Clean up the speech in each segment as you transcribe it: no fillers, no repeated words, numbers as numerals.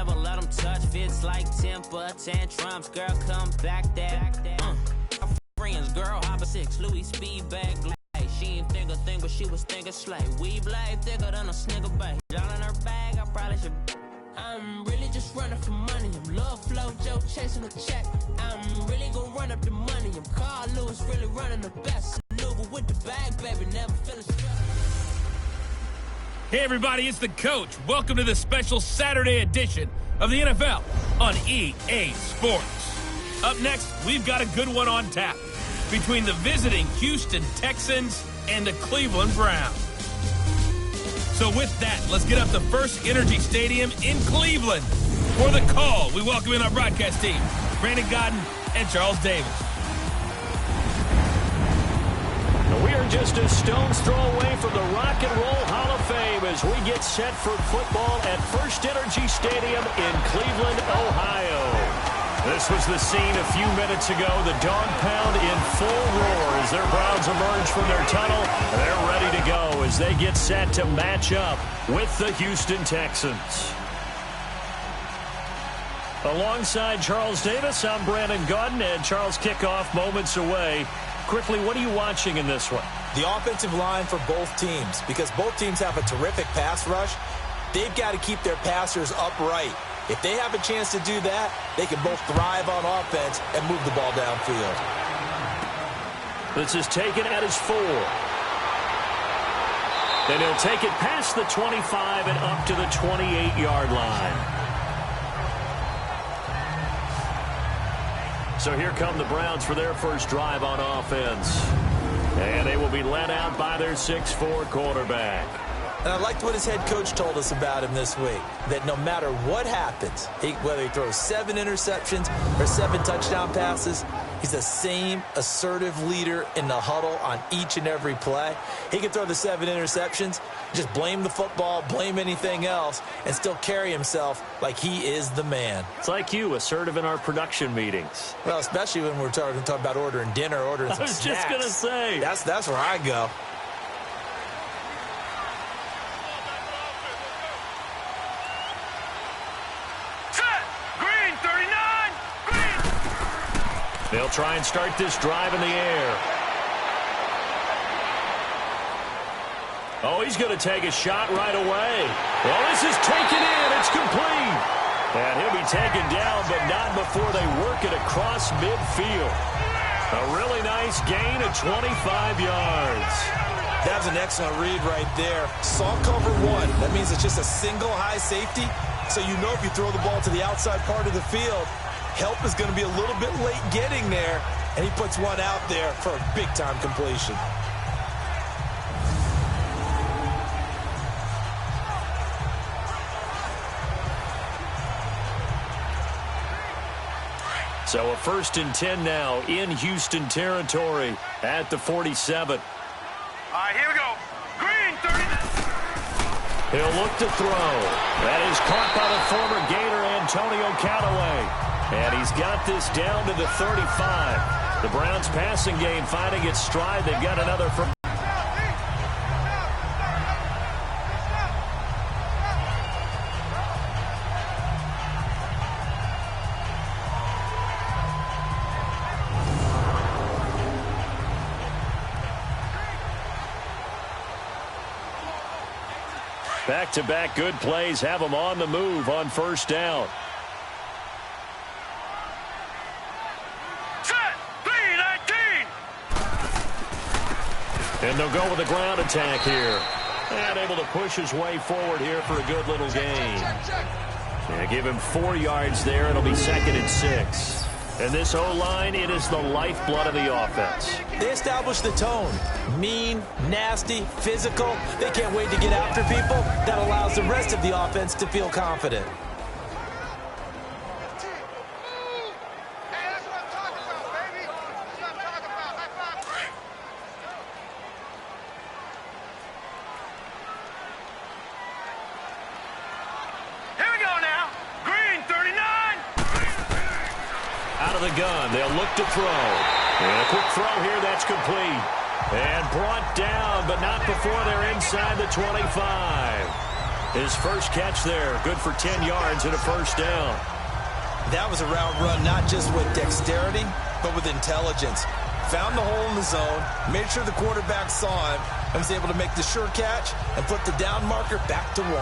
never let them touch. Fits like temper tantrums. Girl, come back that. Friends, girl, hopper 6, Louis speed bag. She ain't think a thing, but she was thinking slay. We blade thicker than a snigger bag. Y'all in her bag, I probably should. I'm really just running for money. I'm love flow, Joe chasing a check. I'm really gonna run up the money. I'm Carl Lewis, really running the best. Maneuver with the bag, baby, never feeling stressed. Hey everybody, it's the Coach. Welcome to the special Saturday edition of the NFL on EA Sports. Up next, we've got a good one on tap between the visiting Houston Texans and the Cleveland Browns. So with that, let's get up to First Energy Stadium in Cleveland. For the call, we welcome in our broadcast team, Brandon Godden and Charles Davis. We are just a stone's throw away from the Rock and Roll Hall of Fame as we get set for football at First Energy Stadium in Cleveland, Ohio. This was the scene a few minutes ago. The dog pound in full roar as their Browns emerge from their tunnel. They're ready to go as they get set to match up with the Houston Texans. Alongside Charles Davis, I'm Brandon Godden, and Charles, kickoff moments away. Quickly, what are you watching in this one? The offensive line for both teams, because both teams have a terrific pass rush. They've got to keep their passers upright. If they have a chance to do that, they can both thrive on offense and move the ball downfield. This is taken at his 4. And he'll take it past the 25 and up to the 28-yard line. So here come the Browns for their first drive on offense. And they will be led out by their 6'4 quarterback. And I liked what his head coach told us about him this week, that no matter what happens, whether he throws 7 interceptions or 7 touchdown passes, he's the same assertive leader in the huddle on each and every play. He can throw the 7 interceptions, just blame the football, blame anything else, and still carry himself like he is the man. It's like you, assertive in our production meetings. Well, especially when we're talking about ordering dinner, ordering some snacks. I was just going to say. That's where I go. They'll try and start this drive in the air. Oh, he's going to take a shot right away. Well, this is taken in. It's complete. And he'll be taken down, but not before they work it across midfield. A really nice gain of 25 yards. That's an excellent read right there. Saw cover 1. That means it's just a single high safety. So you know if you throw the ball to the outside part of the field, help is going to be a little bit late getting there, and he puts one out there for a big-time completion. So a 1st and 10 now in Houston territory at the 47. All right, here we go. Green, 39. He'll look to throw. That is caught by the former Gator Antonio Callaway. And he's got this down to the 35. The Browns passing game finding its stride. They've got another from. Back-to-back good plays have them on the move on first down. And they'll go with a ground attack here. And able to push his way forward here for a good little gain. Yeah, give him 4 yards there. It'll be 2nd and 6. And this O-line, it is the lifeblood of the offense. They establish the tone. Mean, nasty, physical. They can't wait to get after people. That allows the rest of the offense to feel confident. Gun. They'll look to throw. And a quick throw here. That's complete. And brought down, but not before they're inside the 25. His first catch there, good for 10 yards and a first down. That was a route run not just with dexterity, but with intelligence. Found the hole in the zone, made sure the quarterback saw him, and was able to make the sure catch and put the down marker back to 1.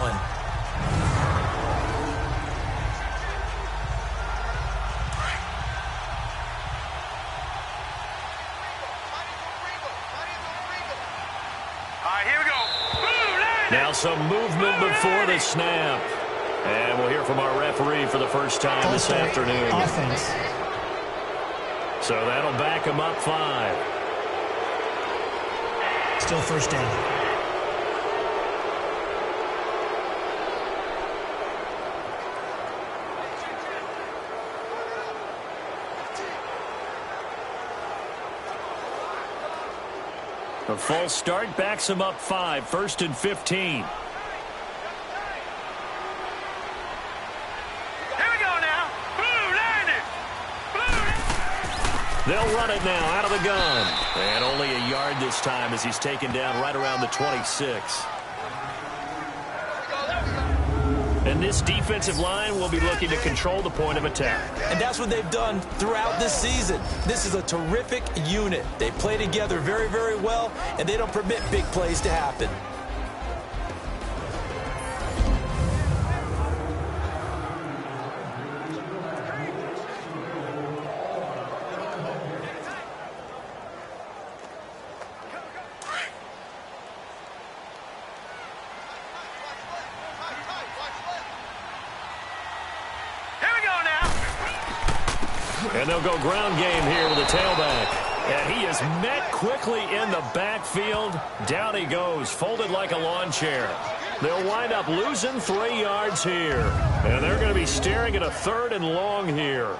Now some movement before the snap. And we'll hear from our referee for the first time this afternoon. Offense. So that'll back him up 5. Still first down. The false start backs him up 5, 1st and 15. Here we go now. Blue landed. They'll run it now out of the gun. And only a yard this time as he's taken down right around the 26. And this defensive line will be looking to control the point of attack. And that's what they've done throughout this season. This is a terrific unit. They play together very, very well, and they don't permit big plays to happen. And they'll go ground game here with a tailback. And he is met quickly in the backfield. Down he goes, folded like a lawn chair. They'll wind up losing 3 yards here. And they're going to be staring at a 3rd and long here.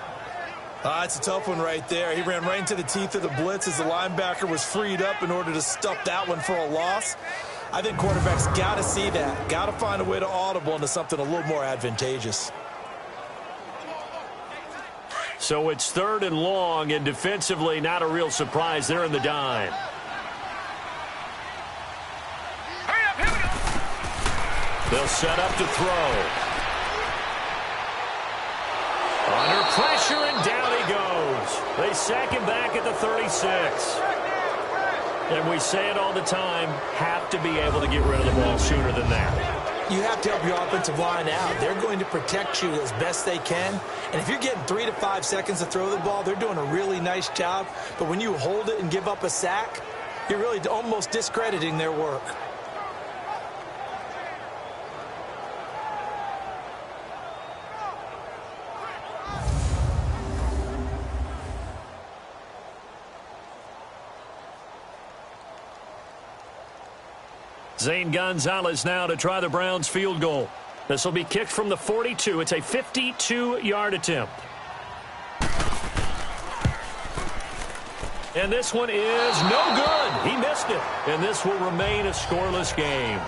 It's a tough one right there. He ran right into the teeth of the blitz as the linebacker was freed up in order to stuff that one for a loss. I think quarterbacks got to see that. Got to find a way to audible into something a little more advantageous. So it's 3rd and long, and defensively not a real surprise. They're in the dime. Hurry up, here we go. They'll set up to throw. Under pressure, and down he goes. They sack him back at the 36. And we say it all the time, have to be able to get rid of the ball sooner than that. You have to help your offensive line out. They're going to protect you as best they can. And if you're getting 3 to 5 seconds to throw the ball, they're doing a really nice job. But when you hold it and give up a sack, you're really almost discrediting their work. Zane Gonzalez now to try the Browns field goal. This will be kicked from the 42. It's a 52-yard attempt. And this one is no good. He missed it. And this will remain a scoreless game.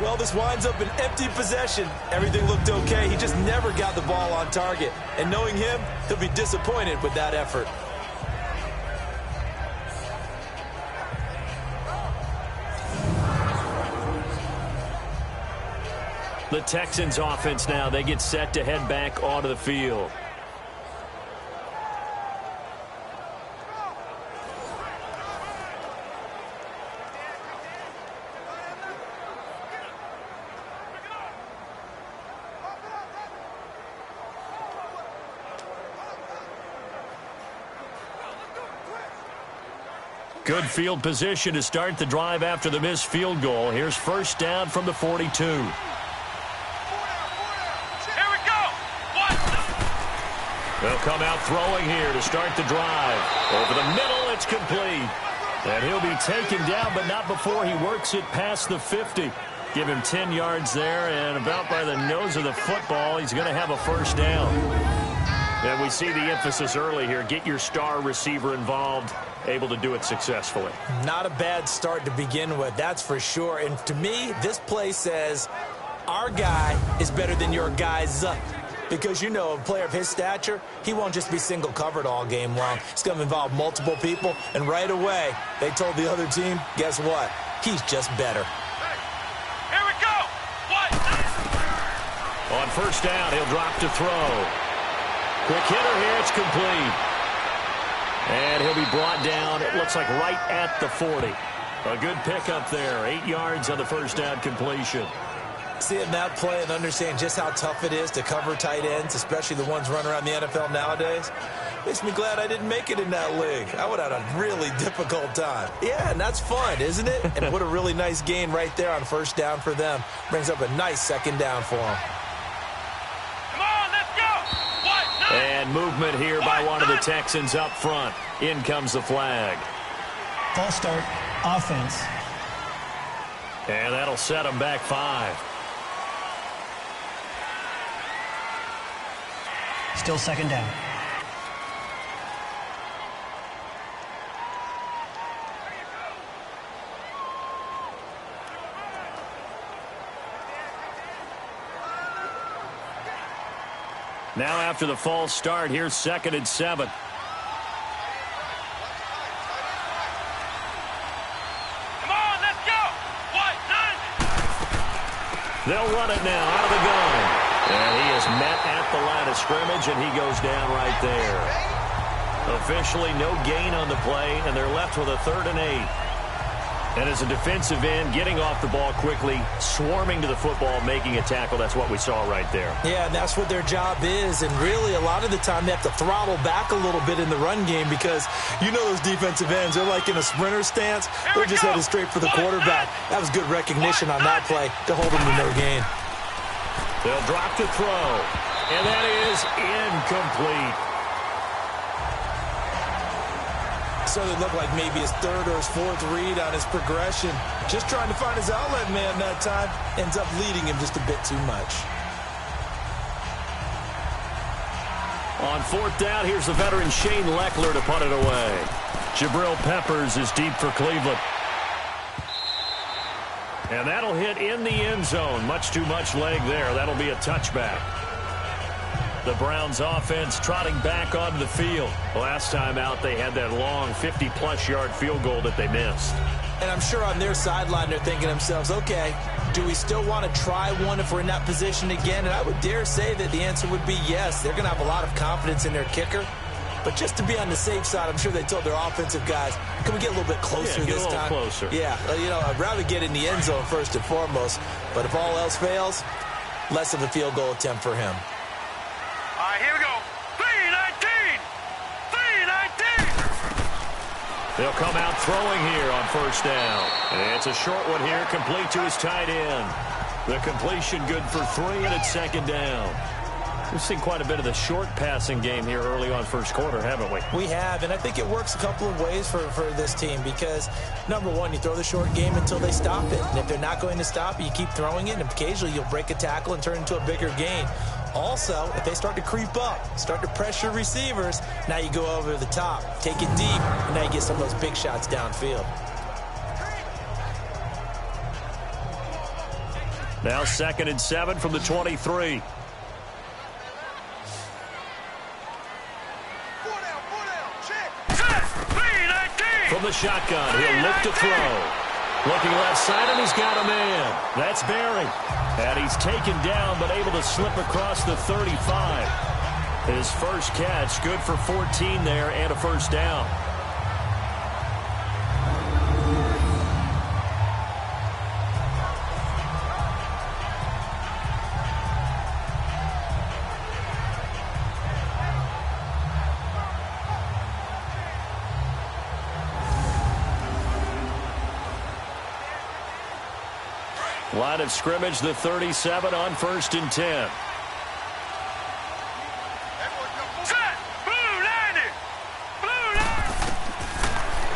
Well, this winds up an empty possession. Everything looked okay. He just never got the ball on target. And knowing him, he'll be disappointed with that effort. The Texans offense now, they get set to head back onto the field. Good field position to start the drive after the missed field goal. Here's first down from the 42. They'll come out throwing here to start the drive. Over the middle, it's complete. And he'll be taken down, but not before he works it past the 50. Give him 10 yards there, and about by the nose of the football, he's going to have a first down. And we see the emphasis early here. Get your star receiver involved, able to do it successfully. Not a bad start to begin with, that's for sure. And to me, this play says, our guy is better than your guy's up. Because, you know, a player of his stature, he won't just be single covered all game long. It's going to involve multiple people. And right away, they told the other team, guess what? He's just better. Hey, here we go. What? On first down, he'll drop to throw. Quick hitter here, it's complete. And he'll be brought down, it looks like right at the 40. A good pickup there, 8 yards on the first down completion. Seeing that play and understand just how tough it is to cover tight ends, especially the ones running around the NFL nowadays, makes me glad I didn't make it in that league. I would have had a really difficult time. Yeah, and that's fun, isn't it? And what a really nice gain right there on first down for them. Brings up a nice second down for them. Come on, let's go. And movement here by one of the Texans up front. In comes the flag. False start, offense. And that'll set them back 5. Still second down. Now after the false start, here's 2nd and 7. Come on, let's go. They'll run it now out of the gun. And he is met at the line of scrimmage, and he goes down right there. Officially no gain on the play, and they're left with a 3rd and 8. And as a defensive end, getting off the ball quickly, swarming to the football, making a tackle. That's what we saw right there. Yeah, and that's what their job is. And really, a lot of the time, they have to throttle back a little bit in the run game because you know those defensive ends, they're like in a sprinter stance. They're just headed straight for the quarterback. That was good recognition on that play to hold them to no gain. They'll drop to throw. And that is incomplete. So it looked like maybe his 3rd or his 4th read on his progression. Just trying to find his outlet man that time. Ends up leading him just a bit too much. On 4th down, here's the veteran Shane Leckler to punt it away. Jabril Peppers is deep for Cleveland. And that'll hit in the end zone. Much too much leg there. That'll be a touchback. The Browns offense trotting back onto the field. Last time out, they had that long 50-plus yard field goal that they missed. And I'm sure on their sideline, they're thinking to themselves, okay, do we still want to try one if we're in that position again? And I would dare say that the answer would be yes. They're going to have a lot of confidence in their kicker. But just to be on the safe side, I'm sure they told their offensive guys, can we get a little bit closer this time? Closer. Yeah, you know, I'd rather get in the end zone first and foremost. But if all else fails, less of a field goal attempt for him. All right, here we go. 3-19. 3-19. They'll come out throwing here on first down. And it's a short one here, complete to his tight end. The completion good for 3, and it's 2nd down. We've seen quite a bit of the short passing game here early on first quarter, haven't we? We have, and I think it works a couple of ways for this team because, number one, you throw the short game until they stop it. And if they're not going to stop it, you keep throwing it, and occasionally you'll break a tackle and turn it into a bigger gain. Also, if they start to creep up, start to pressure receivers, now you go over the top, take it deep, and now you get some of those big shots downfield. Now 2nd and 7 from the 23. From the shotgun, he'll look to throw. Looking left side, and he's got a man. That's Barry. And he's taken down, but able to slip across the 35. His first catch, good for 14 there, and a first down. Line of scrimmage, the 37 on 1st and 10.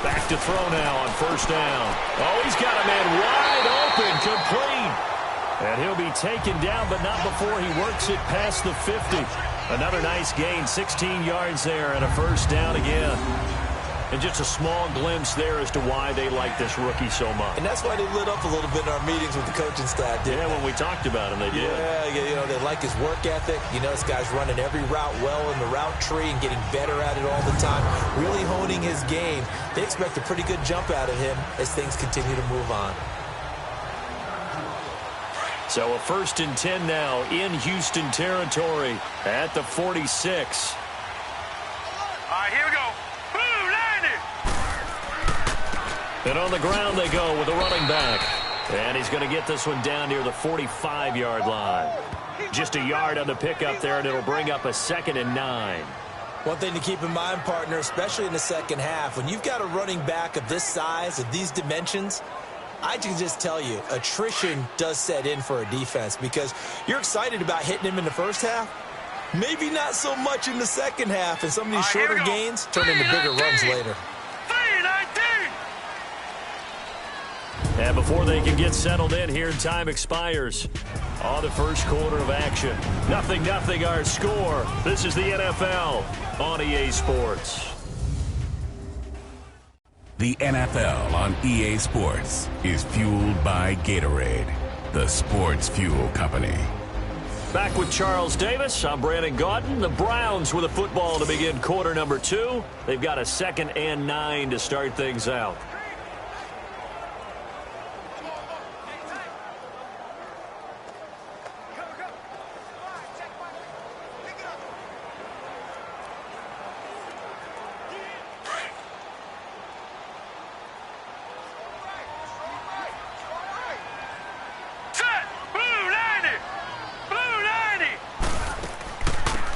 Back to throw now on first down. Oh, he's got a man wide open, complete. And he'll be taken down, but not before he works it past the 50. Another nice gain, 16 yards there, and a first down again. And just a small glimpse there as to why they like this rookie so much. And that's why they lit up a little bit in our meetings with the coaching staff, didn't they? When we talked about him, they did. Yeah, you know, they like his work ethic. You know, this guy's running every route well in the route tree and getting better at it all the time, really honing his game. They expect a pretty good jump out of him as things continue to move on. So a 1st and 10 now in Houston territory at the 46. All right, here we go. Boom, 90. And on the ground they go with a running back. And he's going to get this one down near the 45-yard line. Just a yard on the pickup there, and it'll bring up a 2nd and 9. One thing to keep in mind, partner, especially in the second half, when you've got a running back of this size, of these dimensions, I can just tell you, attrition does set in for a defense because you're excited about hitting him in the first half. Maybe not so much in the second half, and some of these shorter gains turn into bigger runs later. 3-19. And before they can get settled in here, time expires on the first quarter of action. 0-0 our score. This is the NFL on EA Sports. The NFL on EA Sports is fueled by Gatorade, the sports fuel company. Back with Charles Davis. I'm Brandon Gaudin. The Browns with a football to begin quarter number 2. They've got a 2nd and 9 to start things out.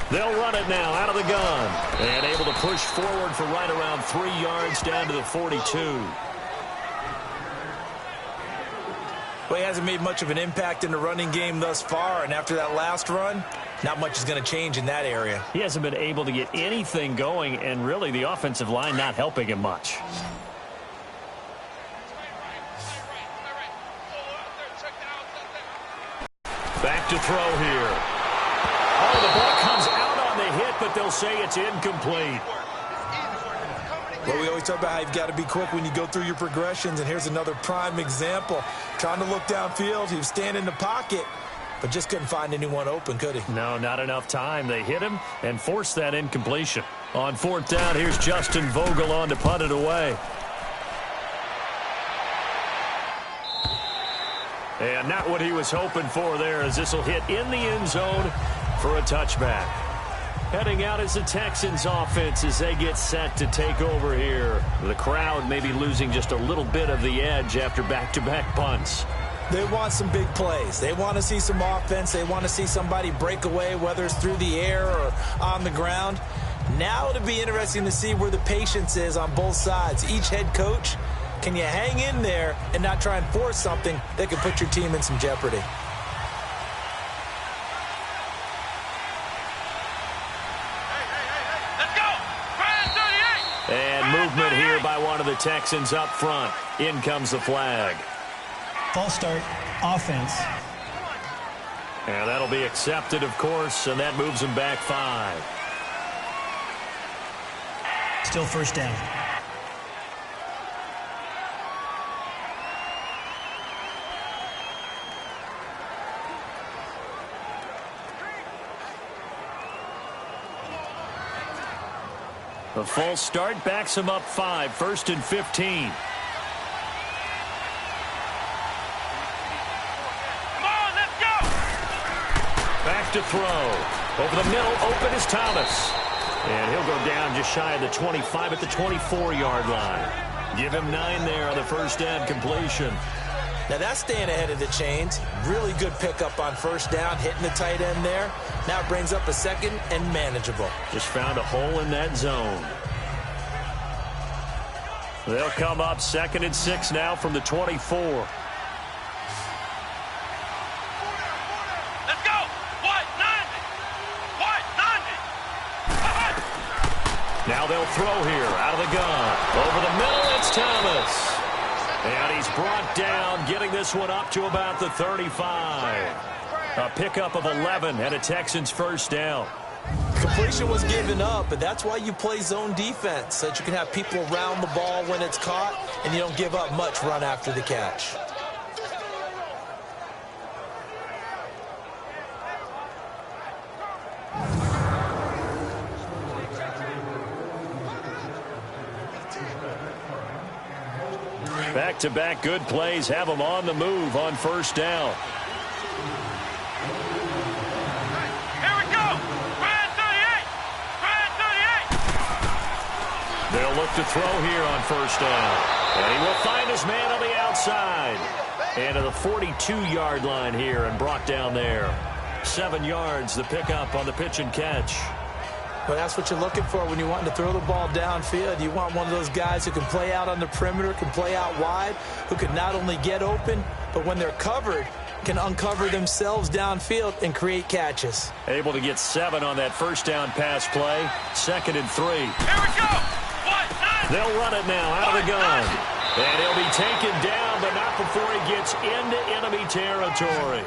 They'll run it now out of the gun. And able to push forward for right around 3 yards down to the 42. Well, he hasn't made much of an impact in the running game thus far, and after that last run, not much is going to change in that area. He hasn't been able to get anything going, and really the offensive line not helping him much. Back to throw here. Oh, the ball comes out on the hit, but they'll say it's incomplete. Well, we always talk about how you've got to be quick when you go through your progressions, and here's another prime example. Trying to look downfield, he was standing in the pocket, but just couldn't find anyone open, could he? No, not enough time. They hit him and forced that incompletion. On 4th down, here's Justin Vogel on to punt it away. And not what he was hoping for there, as this will hit in the end zone for a touchback. Heading out is the Texans offense as they get set to take over here. The crowd may be losing just a little bit of the edge after back-to-back punts. They want some big plays. They want to see some offense. They want to see somebody break away, whether it's through the air or on the ground. Now it'll be interesting to see where the patience is on both sides. Each head coach, can you hang in there and not try and force something that could put your team in some jeopardy? And movement here by one of the Texans up front. In comes the flag. False start, offense. And that'll be accepted, of course, and that moves them back 5. Still 1st down. The false start backs him up 5, 1st and 15. Come on, let's go. Back to throw. Over the middle, open is Thomas. And he'll go down just shy of the 25 at the 24-yard line. Give him 9 there on the first down completion. Now that's staying ahead of the chains. Really good pickup on 1st down, hitting the tight end there. Now it brings up a 2nd and manageable. Just found a hole in that zone. They'll come up 2nd and 6 now from the 24. Let's go. What? 90. What? 90. Now they'll throw here out of the gun. Over the middle, it's Thomas. And he's brought down, getting this one up to about the 35. A pickup of 11 and a Texans 1st down. Completion was given up, but that's why you play zone defense, so that you can have people around the ball when it's caught, and you don't give up much run after the catch. Back-to-back good plays have them on the move on 1st down. look to throw here on first down. And he will find his man on the outside. And to the 42-yard line here and brought down there. 7 yards, the pickup on the pitch and catch. Well, that's what you're looking for when you want to throw the ball downfield. You want one of those guys who can play out on the perimeter, can play out wide, who can not only get open, but when they're covered, can uncover themselves downfield and create catches. Able to get 7 on that first down pass play. 2nd and 3. Here we go. They'll run it now out of the gun. And he'll be taken down, but not before he gets into enemy territory.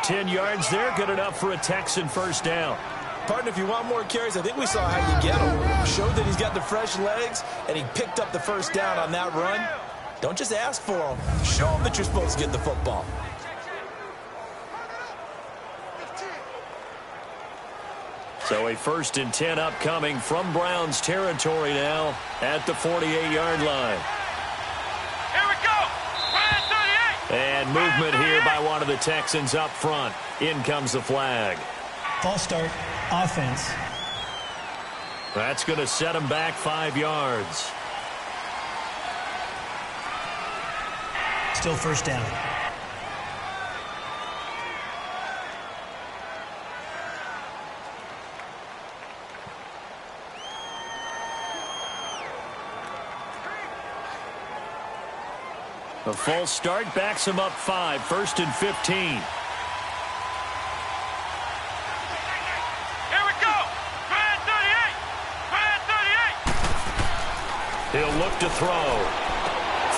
10 yards there, good enough for a Texan first down. Partner, if you want more carries, I think we saw how you get him. Showed that he's got the fresh legs, and he picked up the first down on that run. Don't just ask for him. Show him that you're supposed to get the football. So a 1st and 10 upcoming from Browns territory now at the 48-yard line. Here we go. And movement here by one of the Texans up front. In comes the flag. False start, offense. That's going to set him back 5 yards. Still first down. The false start backs him up 5. 1st and 15. Here we go. 38. He'll look to throw.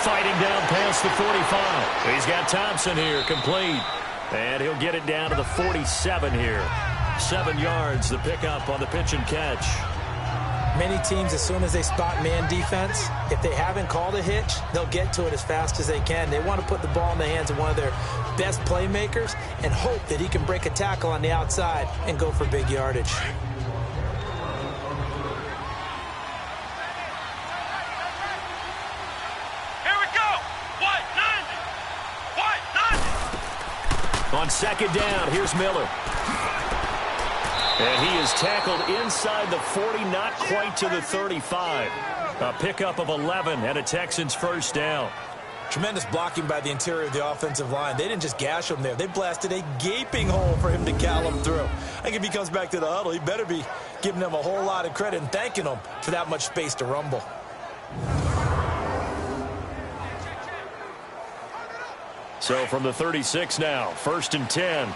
Fighting down past the 45. He's got Thompson here, complete. And he'll get it down to the 47 here. 7 yards, the pickup on the pitch and catch. Many teams, as soon as they spot man defense, if they haven't called a hitch, they'll get to it as fast as they can. They want to put the ball in the hands of one of their best playmakers and hope that he can break a tackle on the outside and go for big yardage. Here we go. On 2nd down, here's Miller. And he is tackled inside the 40, not quite to the 35. A pickup of 11 and a Texans first down. Tremendous blocking by the interior of the offensive line. They didn't just gash him there. They blasted a gaping hole for him to cow him through. I think if he comes back to the huddle, he better be giving them a whole lot of credit and thanking them for that much space to rumble. So from the 36 now, 1st and 10.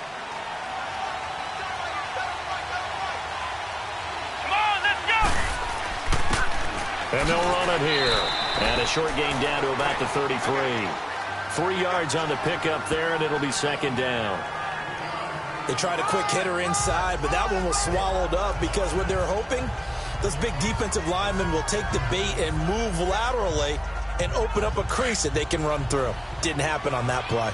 And they'll run it here. And a short gain down to about the 33. 3 yards on the pickup there, and it'll be 2nd down. They tried a quick hitter inside, but that one was swallowed up because what they're hoping, those big defensive linemen will take the bait and move laterally and open up a crease that they can run through. Didn't happen on that play.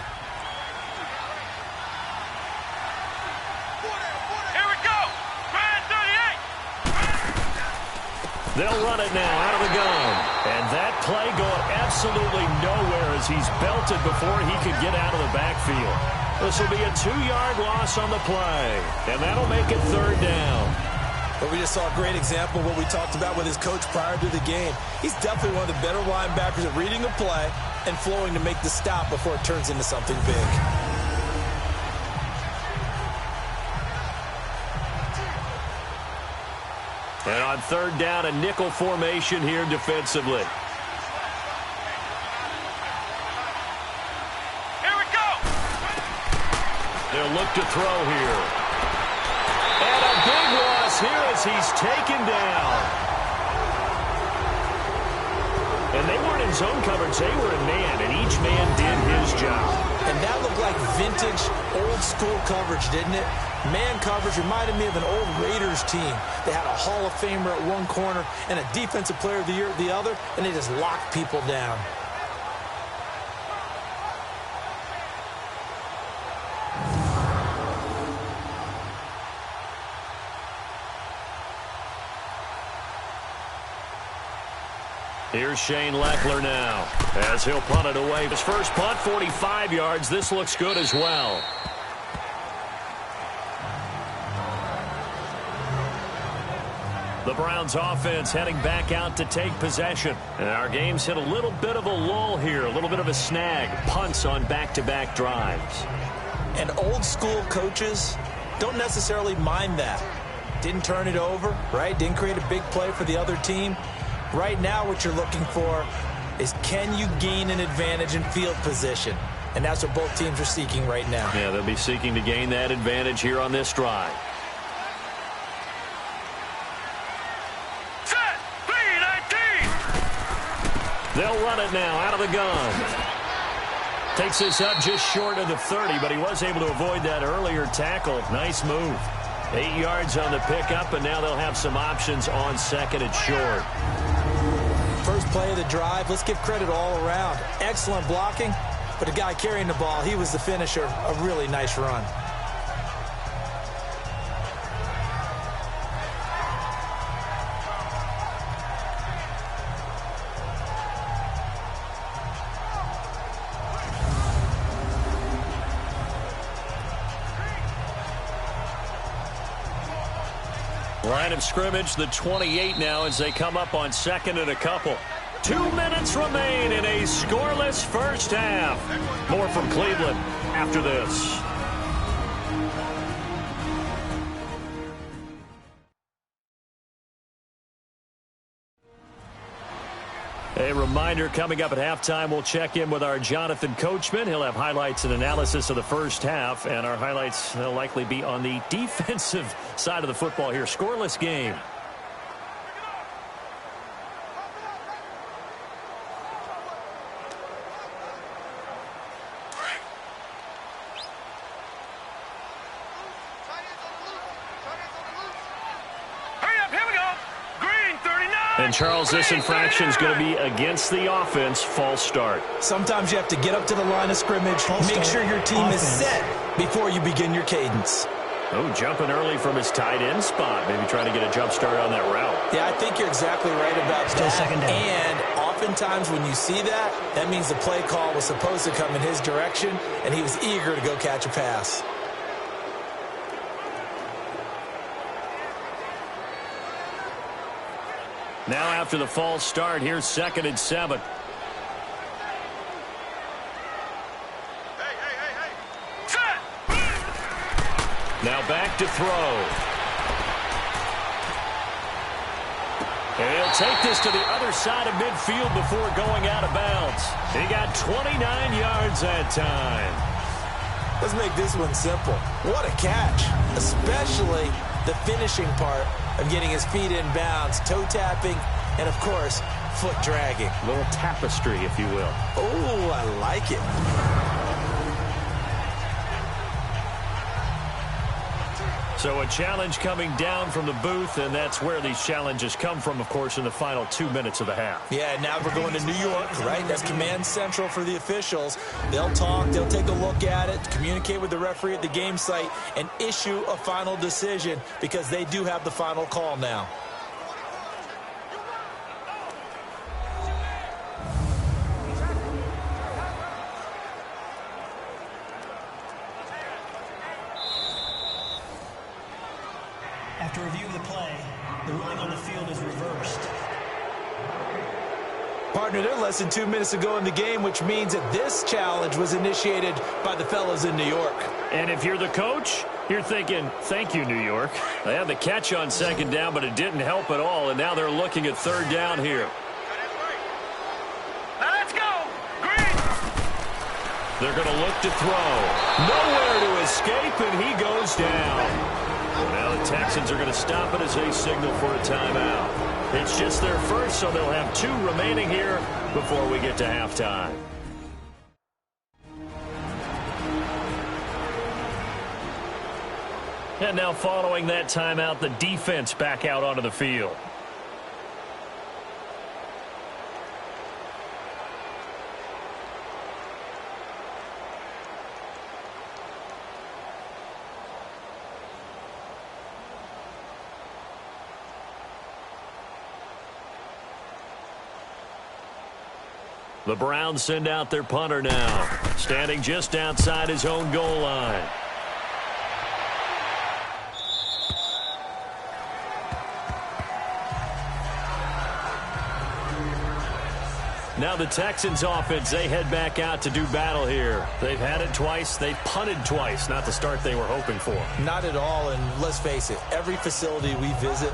They'll run it now out of the gun. And that play going absolutely nowhere as he's belted before he could get out of the backfield. This will be a 2-yard loss on the play. And that'll make it 3rd down. But we just saw a great example of what we talked about with his coach prior to the game. He's definitely one of the better linebackers at reading a play and flowing to make the stop before it turns into something big. And on 3rd down, a nickel formation here defensively. Here we go. They'll look to throw here. And a big loss here as he's taken down. And they weren't in zone coverage. They were in man, and each man did his job. And that looked like vintage, old-school coverage, didn't it? Man coverage reminded me of an old Raiders team. They had a Hall of Famer at one corner and a Defensive Player of the Year at the other, and they just locked people down. Here's Shane Leckler now as he'll punt it away. His first punt, 45 yards. This looks good as well. The Browns offense heading back out to take possession. And our game's hit a little bit of a lull here, a little bit of a snag. Punts on back-to-back drives. And old school coaches don't necessarily mind that. Didn't turn it over, right? Didn't create a big play for the other team. Right now what you're looking for is, can you gain an advantage in field position? And that's what both teams are seeking right now. Yeah, they'll be seeking to gain that advantage here on this drive. They'll run it now out of the gun. Takes this up just short of the 30, but he was able to avoid that earlier tackle. Nice move. 8 yards on the pickup, and now they'll have some options on second and short. First play of the drive, let's give credit all around. Excellent blocking, but the guy carrying the ball, he was the finisher. A really nice run. Line of scrimmage, the 28 now as they come up on second and a couple. 2 minutes remain in a scoreless first half. More from Cleveland after this. A reminder, coming up at halftime, we'll check in with our Jonathan Coachman. He'll have highlights and analysis of the first half, and our highlights will likely be on the defensive side of the football here. Scoreless game. And, Charles, this infraction is going to be against the offense. False start. Sometimes you have to get up to the line of scrimmage, make sure your team is set before you begin your cadence. Oh, jumping early from his tight end spot. Maybe trying to get a jump start on that route. Yeah, I think you're exactly right about Still that. second down. And oftentimes when you see that, that means the play call was supposed to come in his direction, and he was eager to go catch a pass. Now after the false start, here's 2nd and 7. Now back to throw. And he'll take this to the other side of midfield before going out of bounds. He got 29 yards that time. Let's make this one simple. What a catch, especially the finishing part of getting his feet in bounds, toe tapping, and, of course, foot dragging. A little tapestry, if you will. Oh, I like it. So a challenge coming down from the booth, and that's where these challenges come from, of course, in the final 2 minutes of the half. Yeah, now we're going to New York, right? That's command central for the officials. They'll talk, they'll take a look at it, communicate with the referee at the game site, and issue a final decision because they do have the final call now. After review of the play, the ruling on the field is reversed. Partner, they're less than 2 minutes to go in the game, which means that this challenge was initiated by the fellas in New York. And if you're the coach, you're thinking, thank you, New York. They had the catch on second down, but it didn't help at all, and now they're looking at third down here. Now let's go. Green. They're going to look to throw. Nowhere to escape, and he goes down. Now the Texans are going to stop it as they signal for a timeout. It's just their first, so they'll have 2 remaining here before we get to halftime. And now following that timeout, the defense back out onto the field. The Browns send out their punter now, standing just outside his own goal line. Now the Texans offense, they head back out to do battle here. They've had it twice. They've punted twice. Not the start they were hoping for. Not at all, and let's face it, every facility we visit,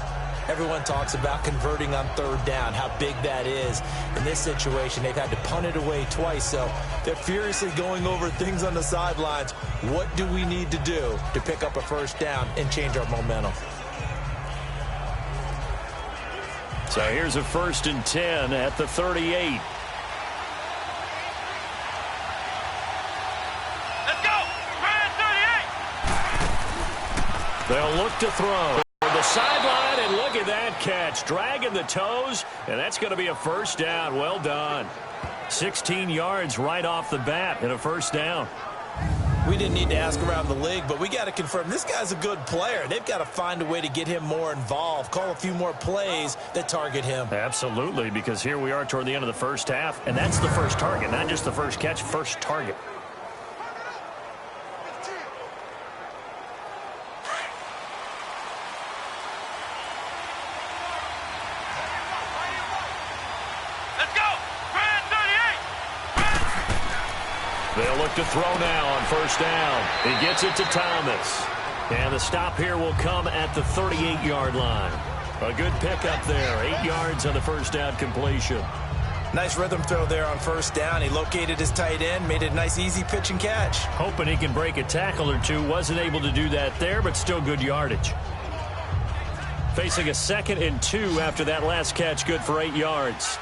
everyone talks about converting on third down, how big that is. In this situation, they've had to punt it away twice, so they're furiously going over things on the sidelines. What do we need to do to pick up a first down and change our momentum? So here's a 1st and 10 at the 38. Let's go! Brand 38! They'll look to throw. The sideline, and look at that catch. Dragging the toes, and that's going to be a first down. Well done. 16 yards right off the bat and a first down. We didn't need to ask around the league, but we got to confirm this guy's a good player. They've got to find a way to get him more involved, call a few more plays that target him. Absolutely, because here we are toward the end of the first half, and that's the first target, not just the first catch, first target. Let's go! Brand 38! They'll look to throw now on first down. He gets it to Thomas. And the stop here will come at the 38-yard line. A good pickup there. 8 yards on the first down completion. Nice rhythm throw there on first down. He located his tight end, made it a nice, easy pitch and catch. Hoping he can break a tackle or two. Wasn't able to do that there, but still good yardage. Facing a 2nd and 2 after that last catch, good for 8 yards.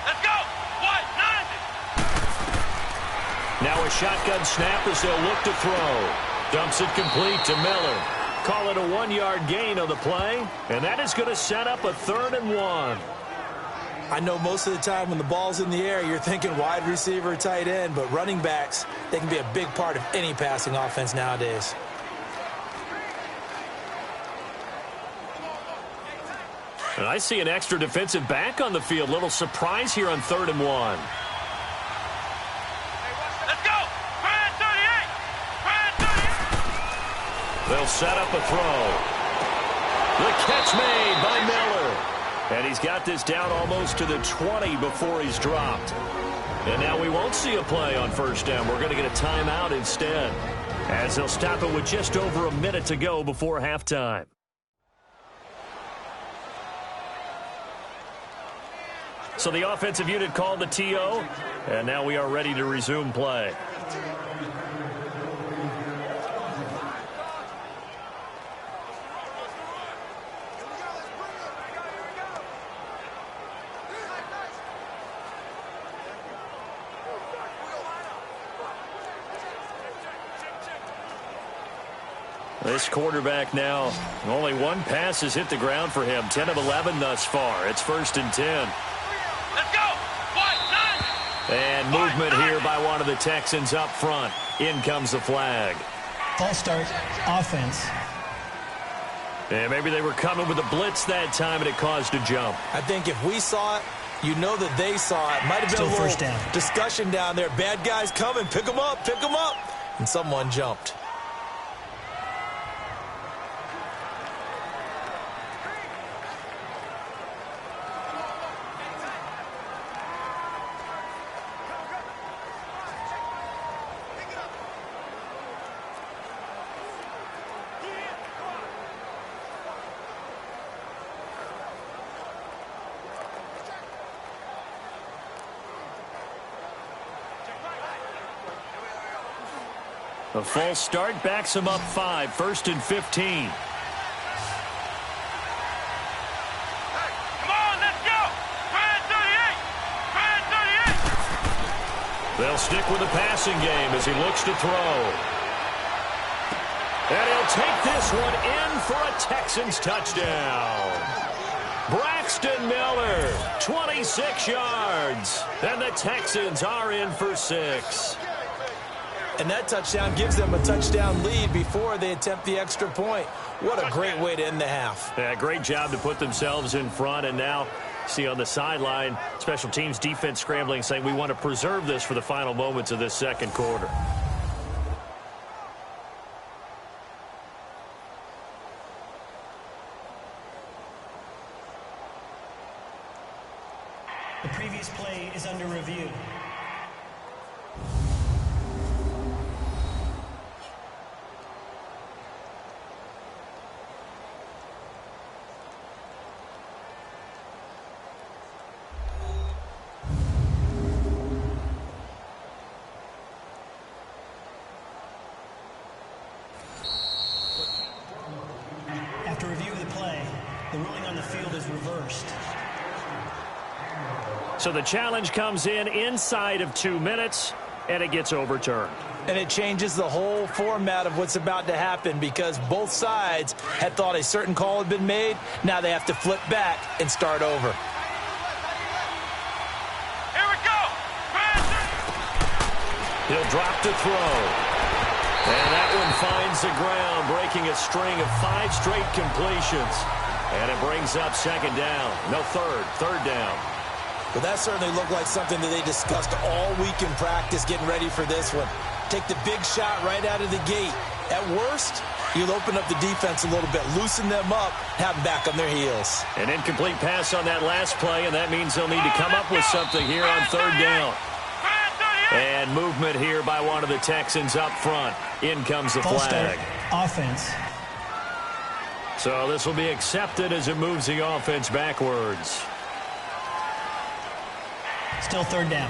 Let's go! What? 90! Now a shotgun snap as they'll look to throw. Dumps it complete to Miller. Call it a 1-yard gain on the play, and that is going to set up a 3rd and 1. I know most of the time when the ball's in the air, you're thinking wide receiver, tight end, but running backs, they can be a big part of any passing offense nowadays. And I see an extra defensive back on the field. Little surprise here on 3rd and 1. Let's go! Brand 38! Brand 38! They'll set up a throw. The catch made by Miller. And he's got this down almost to the 20 before he's dropped. And now we won't see a play on first down. We're going to get a timeout instead, as they'll stop it with just over a minute to go before halftime. So the offensive unit called the TO, and now we are ready to resume play. This quarterback now, only one pass has hit the ground for him. 10 of 11 thus far. It's 1st and 10. Let's go! What? 90! And movement here by one of the Texans up front. In comes the flag. False start, offense. And maybe they were coming with a blitz that time, and it caused a jump. I think if we saw it, you know that they saw it. Might have been Still a little first down. discussion down there. Bad guys coming. Pick them up. Pick them up. And someone jumped. A false start backs him up 5. 1st and 15. Come on, let's go! Brand 38! Brand 38! They'll stick with the passing game as he looks to throw. And he'll take this one in for a Texans touchdown. Braxton Miller, 26 yards. And the Texans are in for 6. And that touchdown gives them a touchdown lead before they attempt the extra point. What a great way to end the half. Yeah, great job to put themselves in front. And now, see on the sideline, special teams defense scrambling, saying we want to preserve this for the final moments of this second quarter. The previous play is under review. After review of the play, the ruling on the field is reversed. So the challenge comes in inside of 2 minutes, and it gets overturned. And it changes the whole format of what's about to happen because both sides had thought a certain call had been made. Now they have to flip back and start over. Here we go. He'll drop to throw. And that one finds the ground, breaking a string of 5 straight completions. And it brings up second down. No, third down. But that certainly looked like something that they discussed all week in practice getting ready for this one. Take the big shot right out of the gate. At worst, you'll open up the defense a little bit, loosen them up, have them back on their heels. An incomplete pass on that last play, and that means they'll need to come up with something here on third down. And movement here by one of the Texans up front. In comes the flag. Offense. So this will be accepted as it moves the offense backwards. Still third down.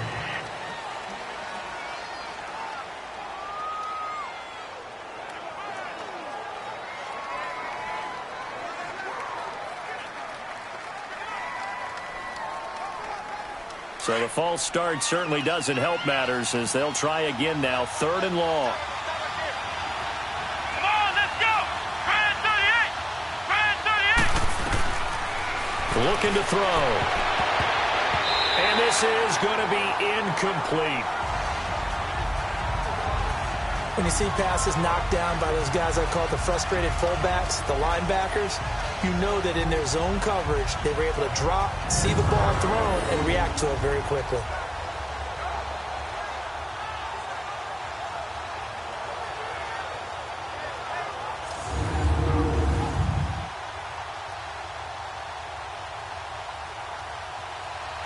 So the false start certainly doesn't help matters as they'll try again now. Third and long. Come on, let's go. Brand 38. Looking to throw. And this is going to be incomplete. When you see passes knocked down by those guys I call the frustrated fullbacks, the linebackers, you know that in their zone coverage, they were able to drop, see the ball thrown, and react to it very quickly.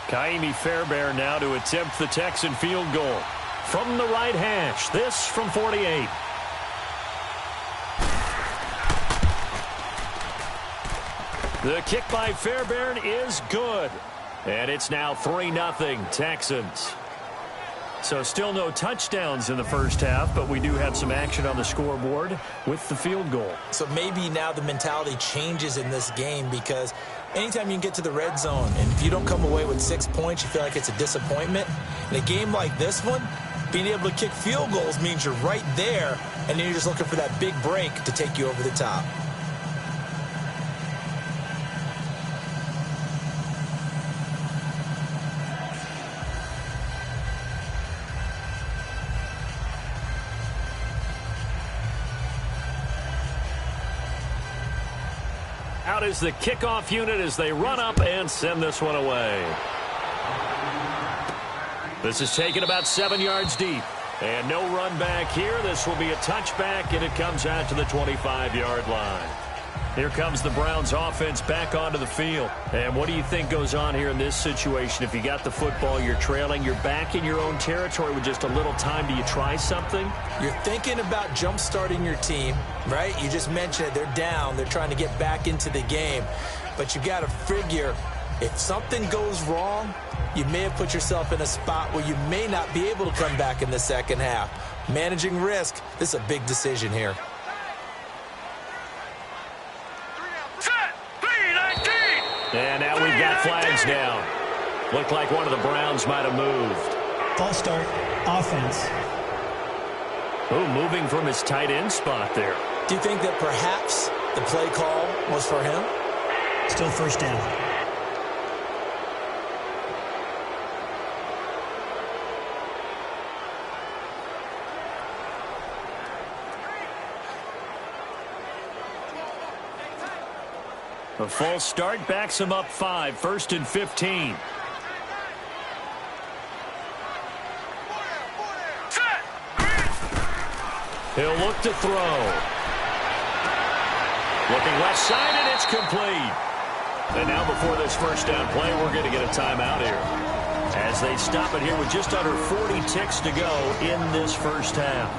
Kaimi Fairbairn now to attempt the Texan field goal. From the right hash, this from 48. The kick by Fairbairn is good. And it's now 3-0 Texans. So still no touchdowns in the first half, but we do have some action on the scoreboard with the field goal. So maybe now the mentality changes in this game because anytime you can get to the red zone and if you don't come away with 6 points, you feel like it's a disappointment. In a game like this one, being able to kick field goals means you're right there, and then you're just looking for that big break to take you over the top. Out is the kickoff unit as they run up and send this one away. This is taken about 7 yards deep. And no run back here. This will be a touchback, and it comes out to the 25-yard line. Here comes the Browns offense back onto the field. And what do you think goes on here in this situation? If you got the football, you're trailing, you're back in your own territory with just a little time. Do you try something? You're thinking about jump-starting your team, right? You just mentioned it. They're down. They're trying to get back into the game. But you got to figure if something goes wrong, you may have put yourself in a spot where you may not be able to come back in the second half. Managing risk, this is a big decision here. And now we've got flags down. Looked like one of the Browns might have moved. False start, offense. Oh, moving from his tight end spot there. Do you think that perhaps the play call was for him? Still first down. A false start backs him up 5, 1st and 15. He'll look to throw. Looking left side, and it's complete. And now before this first down play, we're going to get a timeout here. as they stop it here with just under 40 ticks to go in this first half.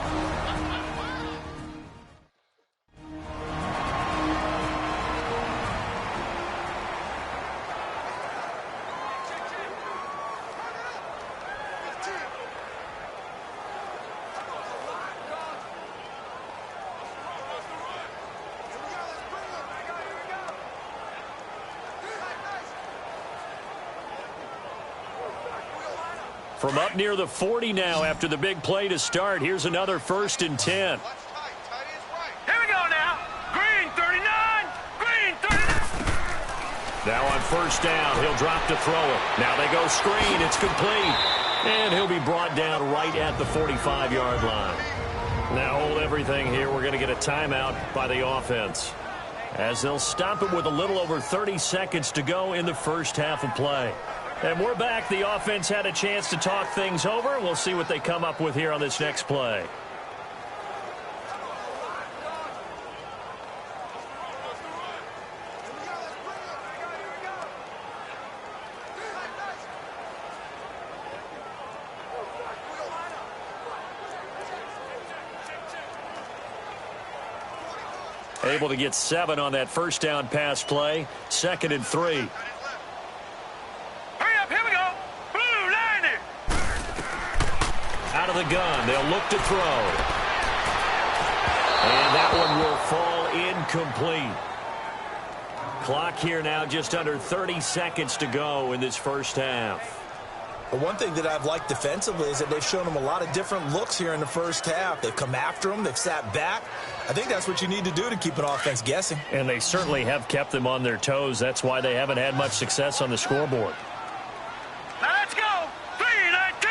From up near the 40 now after the big play to start. Here's another 1st and 10. Here we go now. Green 39. Green 39. Now on 1st down, he'll drop to throw it. Now they go screen. It's complete. And he'll be brought down right at the 45-yard line. Now hold everything here. We're going to get a timeout by the offense, as they'll stop it with a little over 30 seconds to go in the first half of play. And we're back. The offense had a chance to talk things over. We'll see what they come up with here on this next play. Able to get 7 on that 1st down pass play. 2nd and 3. Out of the gun, they'll look to throw. And that one will fall incomplete. Clock here now just under 30 seconds to go in this first half. But one thing that I've liked defensively is that they've shown them a lot of different looks here in the first half. They've come after them. They've sat back. I think that's what you need to do to keep an offense guessing. And they certainly have kept them on their toes. That's why they haven't had much success on the scoreboard. Now let's go. 3-19.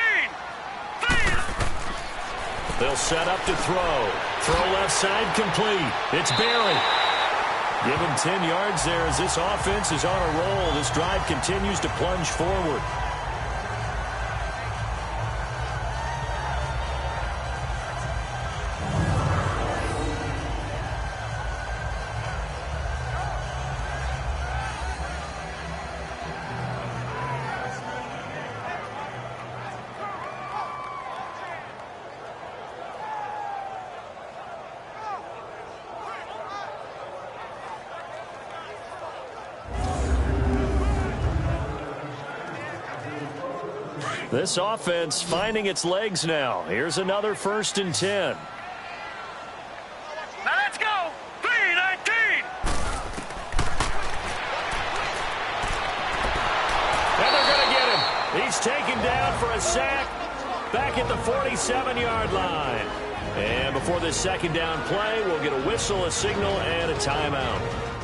They'll set up to throw. Throw left side complete. It's Barry. Give him 10 yards there as this offense is on a roll. This drive continues to plunge forward. This offense finding its legs now. Here's another 1st and 10. Now let's go. 3-19. And they're going to get him. He's taken down for a sack back at the 47-yard line. And before this 2nd down play, we'll get a whistle, a signal, and a timeout,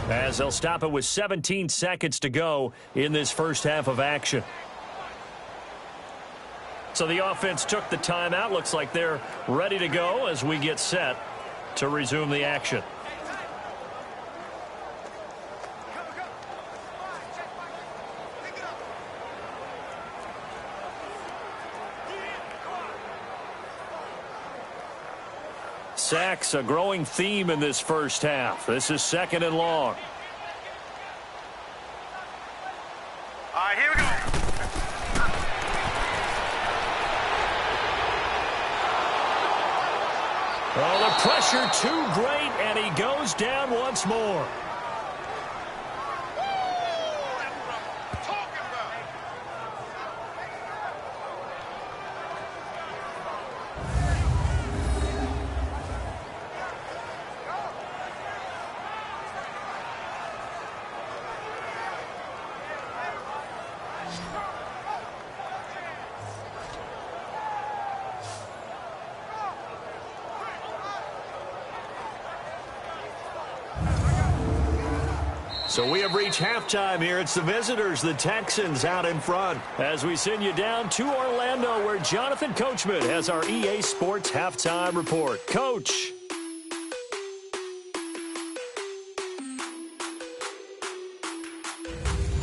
as they'll stop it with 17 seconds to go in this first half of action. So the offense took the timeout. Looks like they're ready to go as we get set to resume the action. Sacks, a growing theme in this first half. This is 2nd and long. All right, here we go. Oh, the pressure too great, and he goes down once more. So we have reached halftime here. It's the visitors, the Texans, out in front, as we send you down to Orlando, where Jonathan Coachman has our EA Sports Halftime Report. Coach.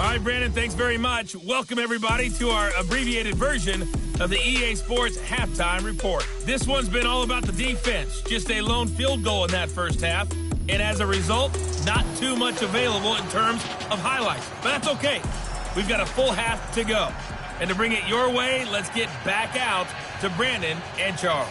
All right, Brandon, thanks very much. Welcome, everybody, to our abbreviated version of the EA Sports Halftime Report. This one's been all about the defense. Just a lone field goal in that first half. And as a result, not too much available in terms of highlights. But that's okay. We've got a full half to go. And to bring it your way, let's get back out to Brandon and Charles.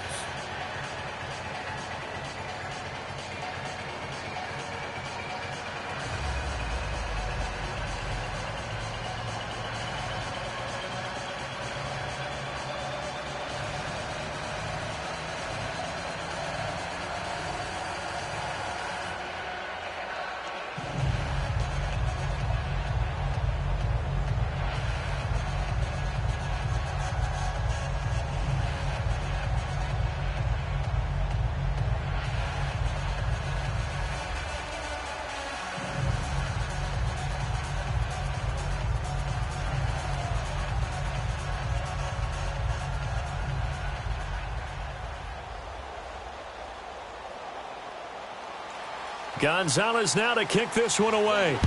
Gonzalez now to kick this one away.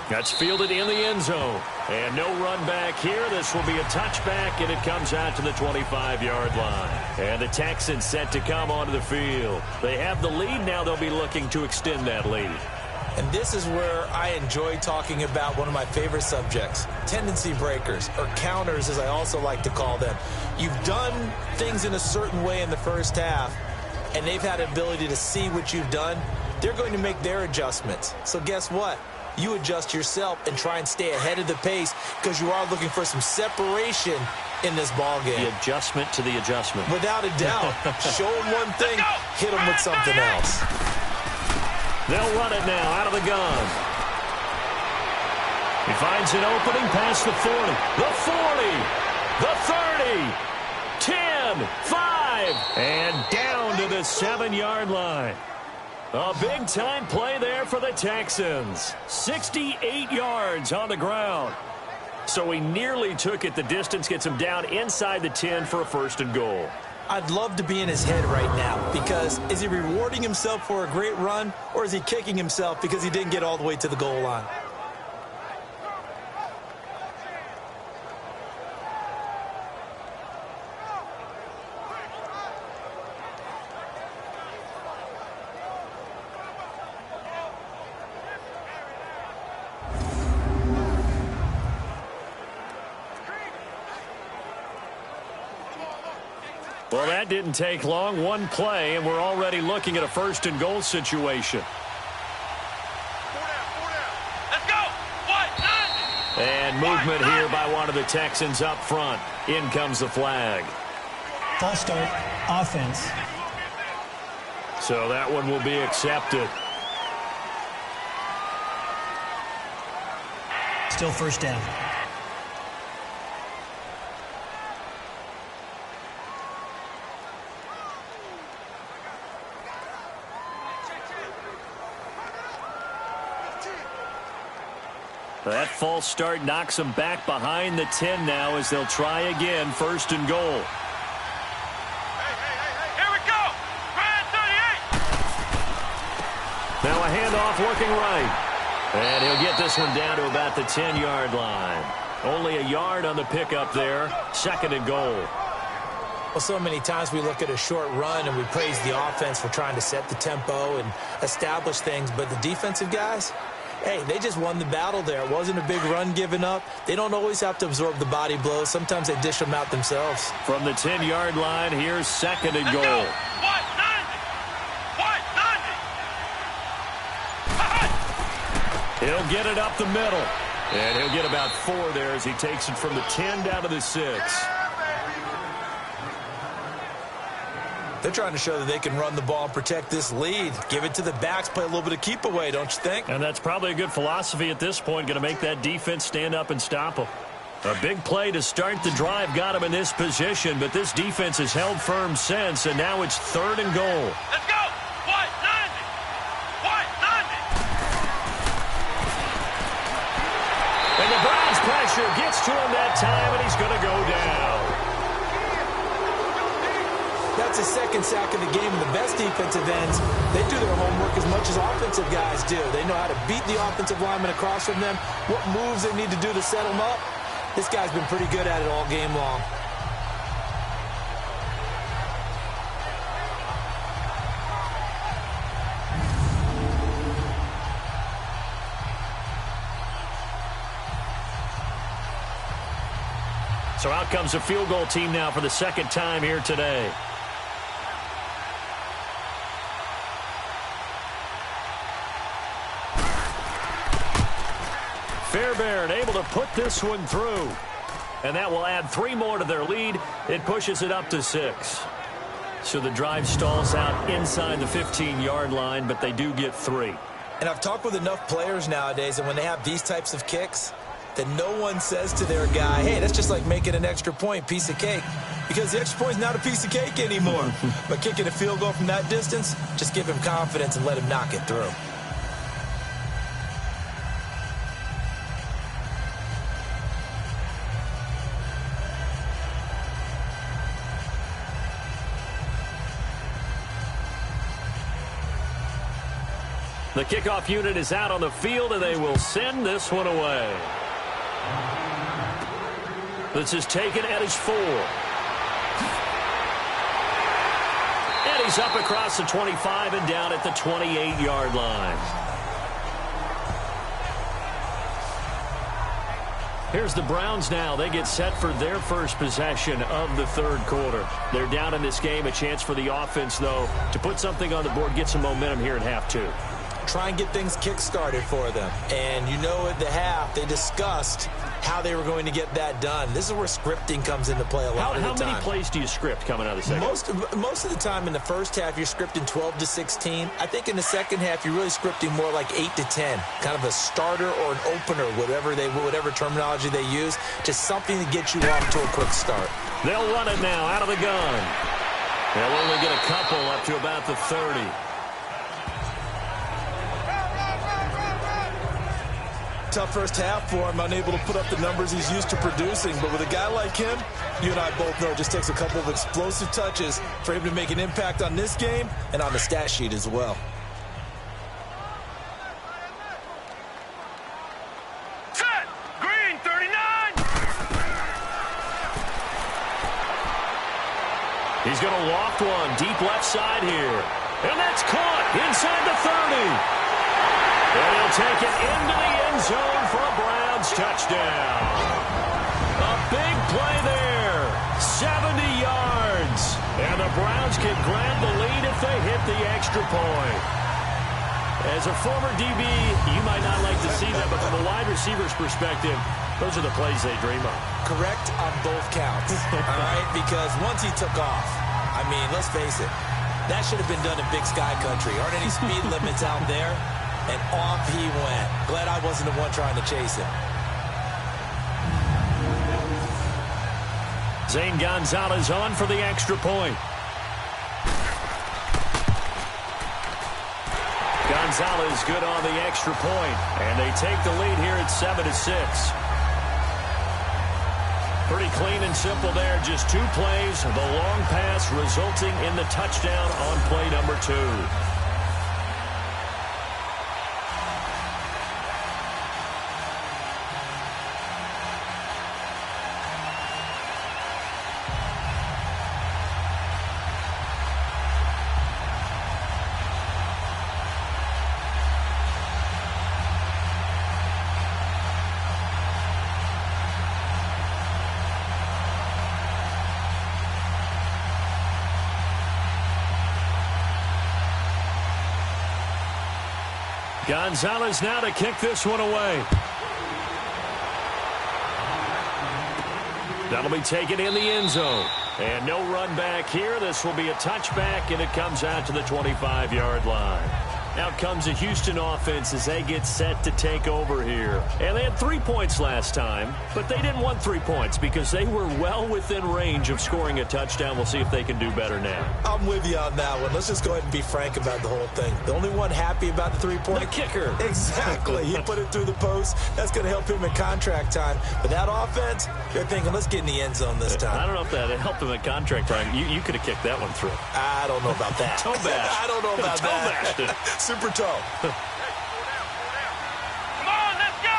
That's fielded in the end zone. And no run back here. This will be a touchback, and it comes out to the 25-yard line. And the Texans set to come onto the field. They have the lead. Now they'll be looking to extend that lead. And this is where I enjoy talking about one of my favorite subjects, tendency breakers, or counters as I also like to call them. You've done things in a certain way in the first half, and they've had the ability to see what you've done. They're going to make their adjustments. So guess what? You adjust yourself and try and stay ahead of the pace because you are looking for some separation in this ball game. The adjustment to the adjustment. Without a doubt. Show them one thing, hit them with something else. They'll run it now out of the gun. He finds an opening past the 40, the 40, the 30, 10, 5, and down to the 7-yard line. A big-time play there for the Texans. 68 yards on the ground. So he nearly took it the distance, gets him down inside the 10 for a 1st and goal. I'd love to be in his head right now because is he rewarding himself for a great run or is he kicking himself because he didn't get all the way to the goal line? Well, that didn't take long. One play, and we're already looking at a 1st and goal situation. Let's go. And movement here by one of the Texans up front. In comes the flag. False start, offense. So that one will be accepted. Still 1st down. That false start knocks them back behind the 10 now as they'll try again, 1st and goal. Here we go. Ryan 38. Now a handoff looking right. And he'll get this one down to about the 10-yard line. Only a yard on the pickup there. 2nd and goal. Well, so many times we look at a short run and we praise the offense for trying to set the tempo and establish things, but the defensive guys, hey, they just won the battle there. It wasn't a big run given up. They don't always have to absorb the body blows. Sometimes they dish them out themselves. From the 10-yard line, here's 2nd and goal. He'll get it up the middle. And he'll get about 4 there as he takes it from the 10 down to the 6. They're trying to show that they can run the ball and protect this lead. Give it to the backs, play a little bit of keep away, don't you think? And that's probably a good philosophy at this point, going to make that defense stand up and stop them. A big play to start the drive got him in this position, but this defense has held firm since, and now it's 3rd and goal. Let's go. White 90. White 90. And the Browns pressure gets to him that time, and he's going to go down. That's his 2nd sack of the game, and the best defensive ends, they do their homework as much as offensive guys do. They know how to beat the offensive lineman across from them, what moves they need to do to set them up. This guy's been pretty good at it all game long. So out comes a field goal team now for the second time here today. Fairbairn able to put this one through. And that will add 3 more to their lead. It pushes it up to 6. So the drive stalls out inside the 15-yard line, but they do get 3. And I've talked with enough players nowadays, and when they have these types of kicks, that no one says to their guy, hey, that's just like making an extra point, piece of cake. Because the extra point is not a piece of cake anymore. But kicking a field goal from that distance, just give him confidence and let him knock it through. The kickoff unit is out on the field, and they will send this one away. This is taken at his 4. And he's up across the 25 and down at the 28-yard line. Here's the Browns now. They get set for their first possession of the third quarter. They're down in this game. A chance for the offense, though, to put something on the board, get some momentum here at half 2. Try and get things kick-started for them. And you know at the half, they discussed how they were going to get that done. This is where scripting comes into play a lot of the time. How many plays do you script coming out of the second? Most of the time in the first half, you're scripting 12 to 16. I think in the second half, you're really scripting more like 8 to 10. Kind of a starter or an opener, whatever terminology they use. Just something to get you off to a quick start. They'll run it now out of the gun. They'll only get a couple up to about the 30. Tough first half for him, unable to put up the numbers he's used to producing. But with a guy like him, you and I both know it just takes a couple of explosive touches for him to make an impact on this game and on the stat sheet as well. Set! Green 39! He's going to loft one deep left side here. And that's caught inside the 30. And he'll take it into the end zone for a Browns touchdown. A big play there. 70 yards. And the Browns can grab the lead if they hit the extra point. As a former DB, you might not like to see that, but from a wide receiver's perspective, those are the plays they dream of. Correct on both counts, all right? Because once he took off, I mean, let's face it, that should have been done in Big Sky Country. Aren't any speed limits out there? And off he went. Glad I wasn't the one trying to chase him. Zane Gonzalez on for the extra point. Gonzalez good on the extra point. And they take the lead here at 7-6. Pretty clean and simple there. Just 2 plays. The long pass resulting in the touchdown on play number 2. Gonzalez now to kick this one away. That'll be taken in the end zone. And no run back here. This will be a touchback, and it comes out to the 25-yard line. Out comes the Houston offense as they get set to take over here. And they had 3 points last time, but they didn't want 3 points because they were well within range of scoring a touchdown. We'll see if they can do better now. I'm with you on that one. Let's just go ahead and be frank about the whole thing. The only one happy about the 3-point? The kicker. Exactly. He put it through the post. That's going to help him in contract time. But that offense, they're thinking, let's get in the end zone this time. I don't know if that helped him in contract time. You could have kicked that one through. I don't know about that. Toe bash. I don't know about that. Toe bashed. Super toe. Come on, let's go!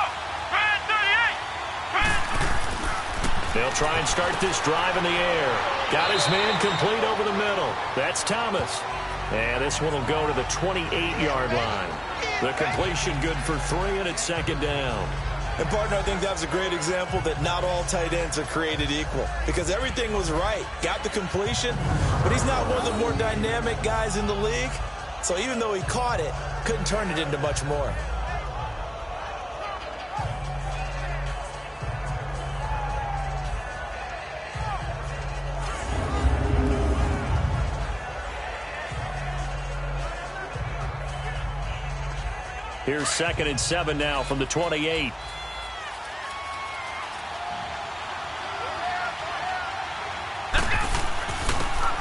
Brand 38! They'll try and start this drive in the air. Got his man complete over the middle. That's Thomas. And this one will go to the 28-yard line. The completion good for 3, and it's second down. And, partner, I think that was a great example that not all tight ends are created equal because everything was right. Got the completion, but he's not one of the more dynamic guys in the league. So even though he caught it, couldn't turn it into much more. Here's 2nd and 7 now from the 28.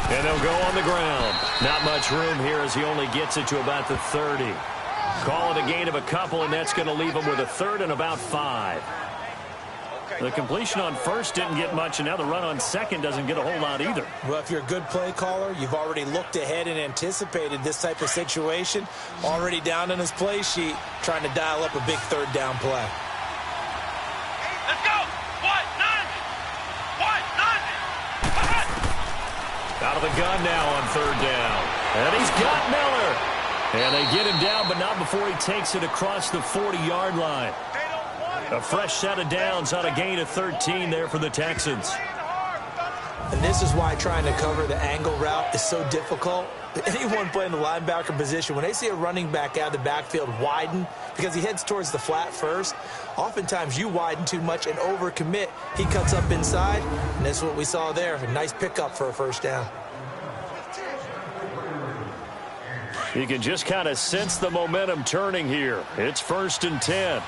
And they'll go on the ground. Not much room here as he only gets it to about the 30. Call it a gain of a couple, and that's going to leave him with a 3rd and about 5. The completion on first didn't get much, and now the run on second doesn't get a whole lot either. Well, if you're a good play caller, you've already looked ahead and anticipated this type of situation. Already down on his play sheet, trying to dial up a big 3rd down play. Let's go! What? None! What? None! Out of the gun now on 3rd down. And he's got Miller. And they get him down, but not before he takes it across the 40-yard line. A fresh set of downs on a gain of 13 there for the Texans. And this is why trying to cover the angle route is so difficult. Anyone playing the linebacker position, when they see a running back out of the backfield widen because he heads towards the flat first, oftentimes you widen too much and overcommit. He cuts up inside, and that's what we saw there. A nice pickup for a 1st down. You can just kind of sense the momentum turning here. It's 1st and 10.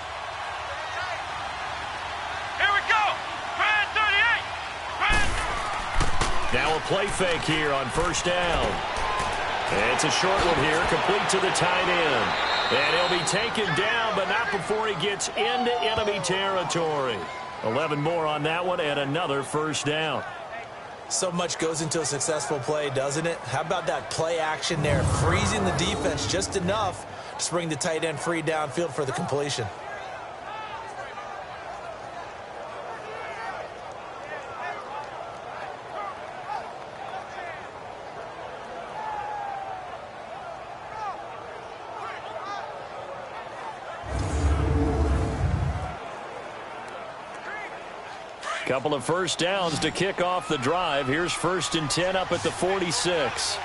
Now a play fake here on 1st down. It's a short one here, complete to the tight end. And he'll be taken down, but not before he gets into enemy territory. 11 more on that one, and another 1st down. So much goes into a successful play, doesn't it? How about that play action there, freezing the defense just enough to bring the tight end free downfield for the completion. Couple of 1st downs to kick off the drive. Here's 1st and 10 up at the 46.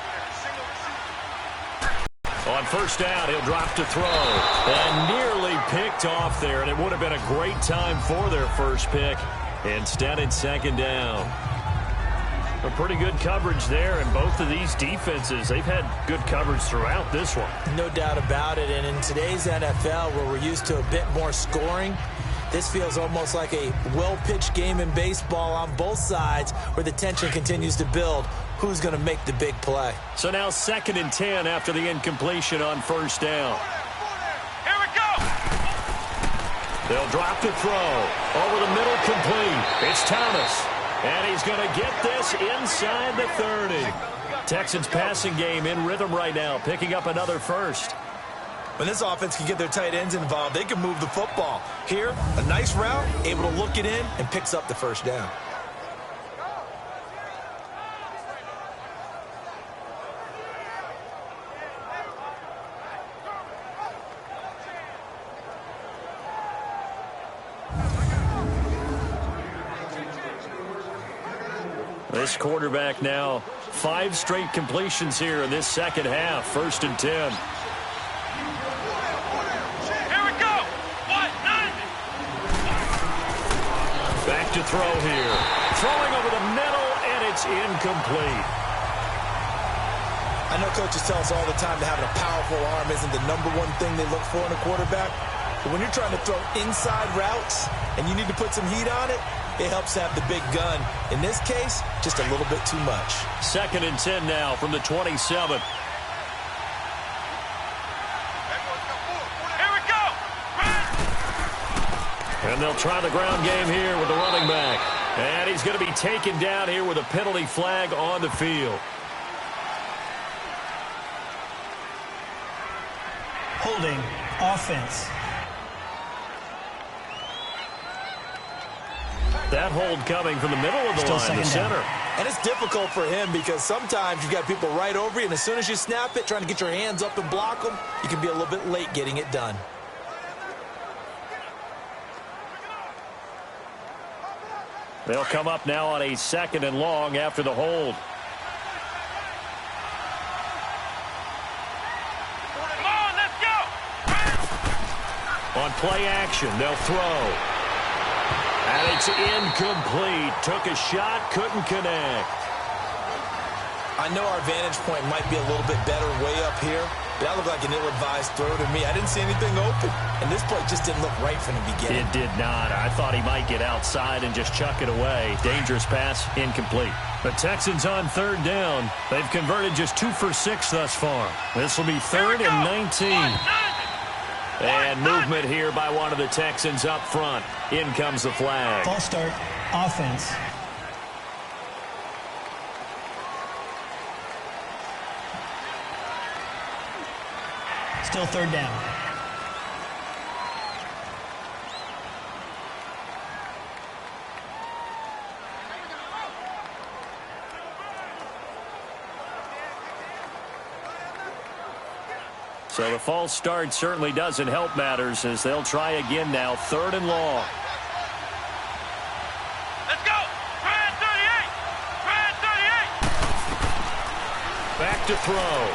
On 1st down, he'll drop to throw. And nearly picked off there, and it would have been a great time for their first pick. Instead, it's 2nd down. A pretty good coverage there, and both of these defenses, they've had good coverage throughout this one. No doubt about it, and in today's NFL, where we're used to a bit more scoring, this feels almost like a well-pitched game in baseball on both sides where the tension continues to build. Who's going to make the big play? So now 2nd and 10 after the incompletion on 1st down. Here we go! They'll drop to throw. Over the middle, complete. It's Thomas. And he's going to get this inside the 30. Texans passing game in rhythm right now, picking up another 1st. When this offense can get their tight ends involved, they can move the football. Here, a nice route, able to look it in, and picks up the 1st down. This quarterback now 5 straight completions here in this 2nd half. 1st and 10. Back to throw here. Throwing over the middle, and it's incomplete. I know coaches tell us all the time that having a powerful arm isn't the #1 thing they look for in a quarterback. But when you're trying to throw inside routes and you need to put some heat on it, it helps have the big gun. In this case, just a little bit too much. 2nd and 10 now from the 27. And they'll try the ground game here with the running back. And he's going to be taken down here with a penalty flag on the field. Holding offense. That hold coming from the middle of the line, the center. And it's difficult for him because sometimes you've got people right over you, and as soon as you snap it, trying to get your hands up and block them, you can be a little bit late getting it done. They'll come up now on a 2nd and long after the hold. Come on, let's go! On play action, they'll throw. And it's incomplete. Took a shot, couldn't connect. I know our vantage point might be a little bit better way up here, but that looked like an ill-advised throw to me. I didn't see anything open, and this play just didn't look right from the beginning. It did not. I thought he might get outside and just chuck it away. Dangerous pass, incomplete. The Texans on 3rd down. They've converted just 2 for 6 thus far. This will be 3rd and 19. And movement here by one of the Texans up front. In comes the flag. False start, offense. Still 3rd down. So the false start certainly doesn't help matters as they'll try again now. 3rd and long. Let's go! Brad 38! Brad 38! Back to throw.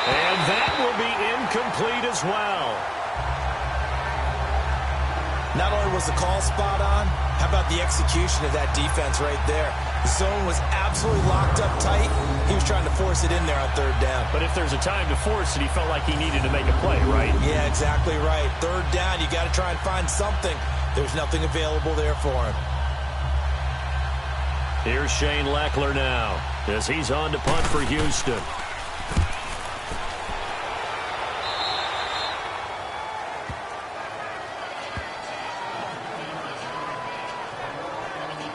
And that will be incomplete as well. Not only was the call spot on, how about the execution of that defense right there? The zone was absolutely locked up tight. He was trying to force it in there on 3rd down. But if there's a time to force it, he felt like he needed to make a play, right? Yeah, exactly right. 3rd down, you got to try and find something. There's nothing available there for him. Here's Shane Leckler now as he's on to punt for Houston.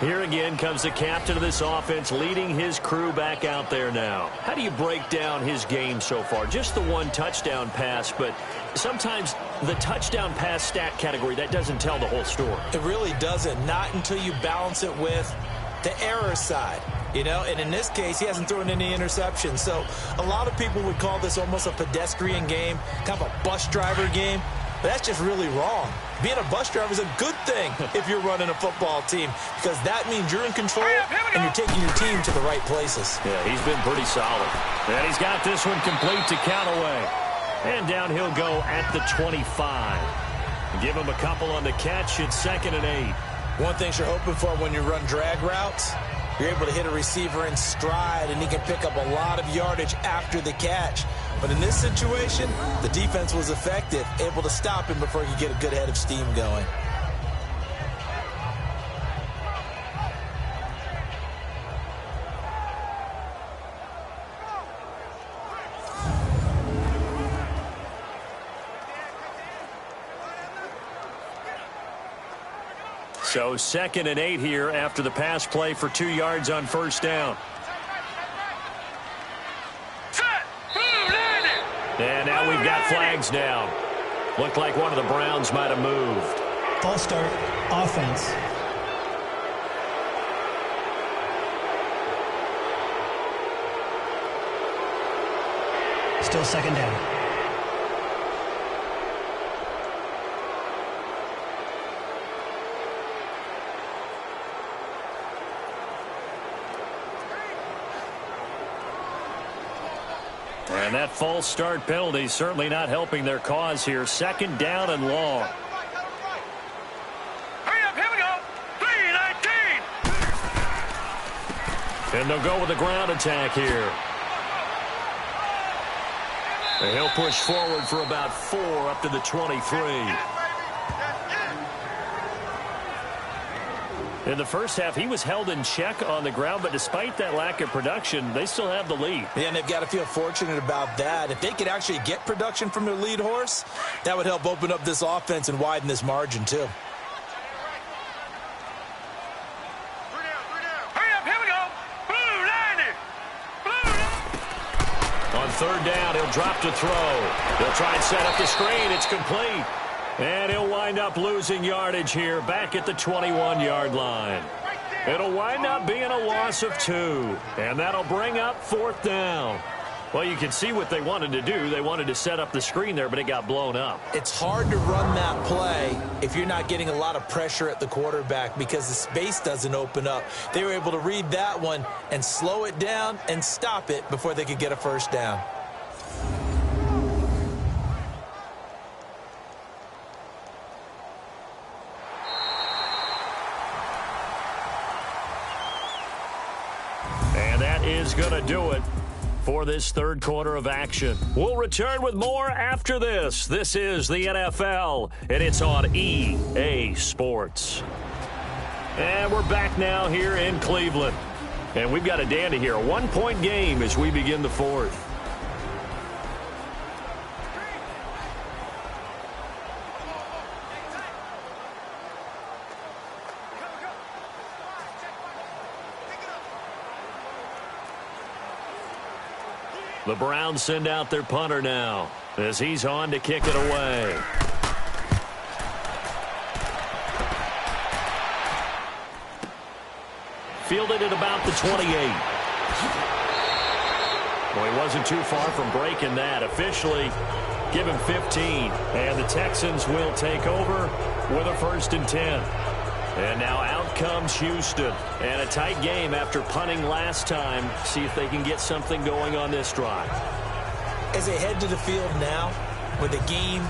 Here again comes the captain of this offense leading his crew back out there now. How do you break down his game so far? Just the 1 touchdown pass, but sometimes the touchdown pass stat category, that doesn't tell the whole story. It really doesn't. Not until you balance it with the error side. You know, and in this case, he hasn't thrown any interceptions. So a lot of people would call this almost a pedestrian game, kind of a bus driver game. But that's just really wrong. Being a bus driver is a good thing if you're running a football team because that means you're in control and you're taking your team to the right places. Yeah, he's been pretty solid. And he's got this one complete to Callaway. And down he'll go at the 25. Give him a couple on the catch. It's 2nd and 8. One thing you're hoping for when you run drag routes, you're able to hit a receiver in stride and he can pick up a lot of yardage after the catch. But in this situation, the defense was effective, able to stop him before he could get a good head of steam going. So 2nd and 8 here after the pass play for 2 yards on 1st down. And now we've got flags down. Looked like one of the Browns might have moved. False start, offense. Still 2nd down. And that false start penalty certainly not helping their cause here. 2nd down and long. Hurry up, here we go. 3-19. And they'll go with a ground attack here. And he'll push forward for about 4 up to the 23. In the first half, he was held in check on the ground, but despite that lack of production, they still have the lead. Yeah, and they've got to feel fortunate about that. If they could actually get production from their lead horse, that would help open up this offense and widen this margin, too. Hurry up, here we go. Blue 90. On 3rd down, he'll drop to throw. They'll try and set up the screen. It's complete. And he'll wind up losing yardage here back at the 21-yard line. It'll wind up being a loss of 2. And that'll bring up 4th down. Well, you can see what they wanted to do. They wanted to set up the screen there, but it got blown up. It's hard to run that play if you're not getting a lot of pressure at the quarterback because the space doesn't open up. They were able to read that one and slow it down and stop it before they could get a first down. And that is going to do it for this third quarter of action. We'll return with more after this. This is the NFL, and it's on EA Sports. And we're back now here in Cleveland. And we've got a dandy here. A one-point game as we begin the fourth. The Browns send out their punter now as he's on to kick it away. Fielded at about the 28. Well, he wasn't too far from breaking that. Officially, give him 15. And the Texans will take over with a 1st and 10. And now out comes Houston. And a tight game after punting last time. See if they can get something going on this drive. As they head to the field now, with the game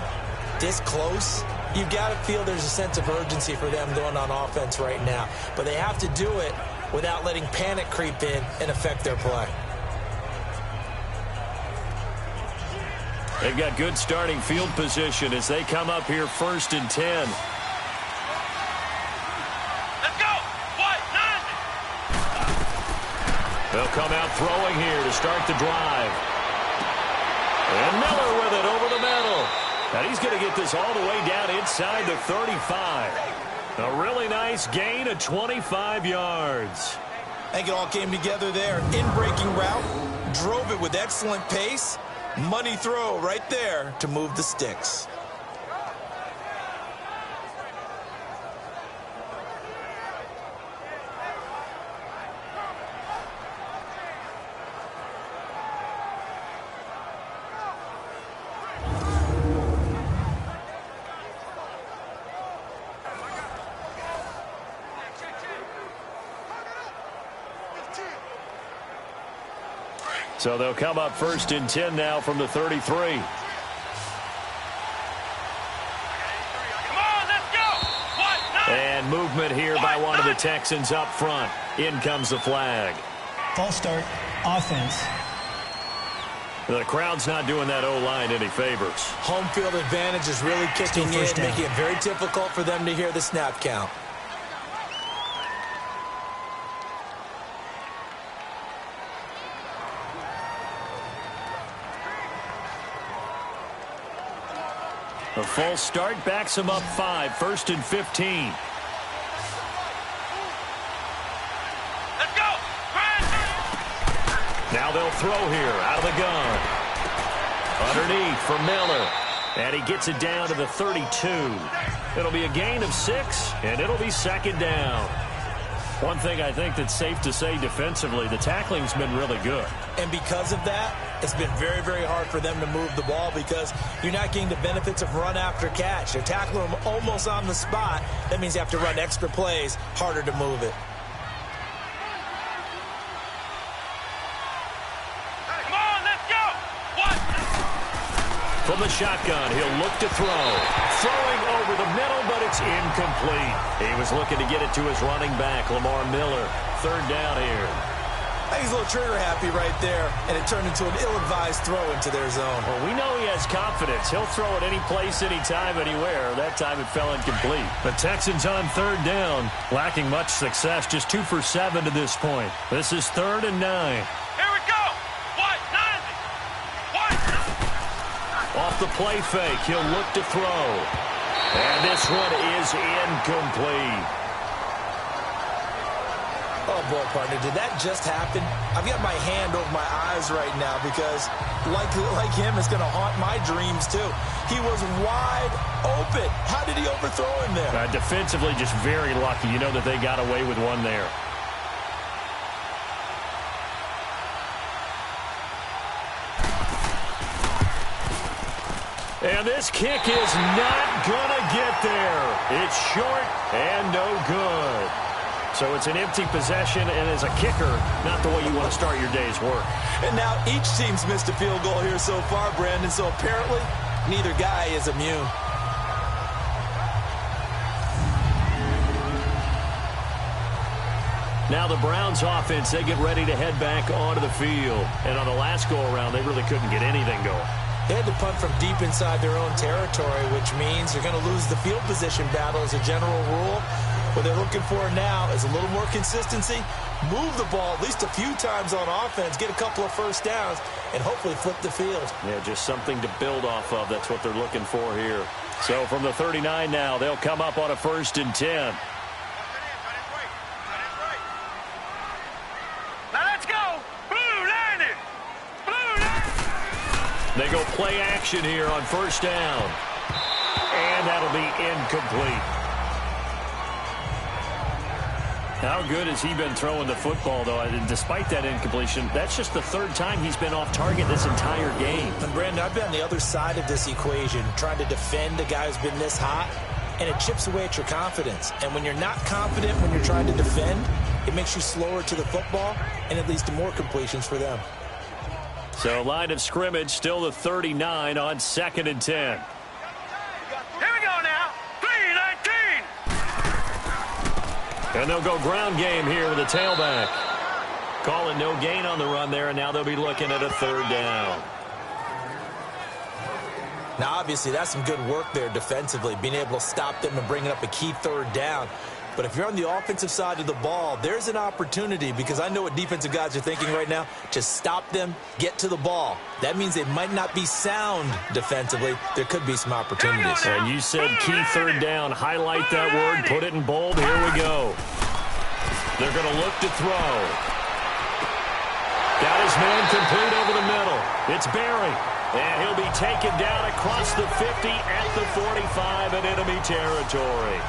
this close, you've got to feel there's a sense of urgency for them going on offense right now. But they have to do it without letting panic creep in and affect their play. They've got good starting field position as they come up here 1st and 10. They'll come out throwing here to start the drive. And Miller with it over the middle. And he's going to get this all the way down inside the 35. A really nice gain of 25 yards. I think it all came together there. In-breaking route, drove it with excellent pace. Money throw right there to move the sticks. So they'll come up 1st and 10 now from the 33. Come on, let's go! And movement here by one of the Texans up front. In comes the flag. False start, offense. The crowd's not doing that O-line any favors. Home field advantage is really kicking in, making it very difficult for them to hear the snap count. A false start backs him up 5, 1st and 15. Let's go! Now they'll throw here out of the gun. Underneath for Miller. And he gets it down to the 32. It'll be a gain of 6, and it'll be 2nd down. One thing I think that's safe to say defensively, the tackling's been really good. And because of that, it's been very, very hard for them to move the ball because you're not getting the benefits of run after catch. They're tackling them almost on the spot. That means you have to run extra plays, harder to move it. Come on, let's go! What? From the shotgun, he'll look to throw. Throwing over the middle, but it's incomplete. He was looking to get it to his running back, Lamar Miller. 3rd down here. I think he's a little trigger happy right there, and it turned into an ill-advised throw into their zone. Well, we know he has confidence. He'll throw it any place, anytime, anywhere. That time it fell incomplete. The Texans on 3rd down, lacking much success, just 2 for 7 to this point. This is 3rd and 9. Here we go! What? 90! What? Off the play fake, he'll look to throw. And this one is incomplete. Oh, boy, partner, did that just happen? I've got my hand over my eyes right now because, like him, it's going to haunt my dreams, too. He was wide open. How did he overthrow him there? Defensively, just very lucky. You know that they got away with one there. And this kick is not going to get there. It's short and no good. So it's an empty possession, and as a kicker, not the way you want to start your day's work. And now each team's missed a field goal here so far, Brandon, so apparently neither guy is immune. Now the Browns offense, they get ready to head back onto the field. And on the last go-around, they really couldn't get anything going. They had to punt from deep inside their own territory, which means you're going to lose the field position battle as a general rule. What they're looking for now is a little more consistency, move the ball at least a few times on offense, get a couple of first downs, and hopefully flip the field. Yeah, just something to build off of. That's what they're looking for here. So from the 39 now, they'll come up on a 1st and 10. They go play action here on 1st down. And that'll be incomplete. How good has he been throwing the football, though? And despite that incompletion, that's just the 3rd time he's been off target this entire game. And, Brandon, I've been on the other side of this equation, trying to defend a guy who's been this hot, and it chips away at your confidence. And when you're not confident when you're trying to defend, it makes you slower to the football, and it leads to more completions for them. So line of scrimmage, still the 39 on 2nd and 10. Here we go now. 3-19. And they'll go ground game here with a tailback. Calling no gain on the run there, and now they'll be looking at a 3rd down. Now, obviously, that's some good work there defensively, being able to stop them and bringing up a key 3rd down. But if you're on the offensive side of the ball, there's an opportunity, because I know what defensive guys are thinking right now. Just stop them, get to the ball. That means they might not be sound defensively. There could be some opportunities. And you said key 3rd down. Highlight that word. Put it in bold. Here we go. They're going to look to throw. Got his man complete over the middle. It's Barry. And he'll be taken down across the 50 at the 45 in enemy territory.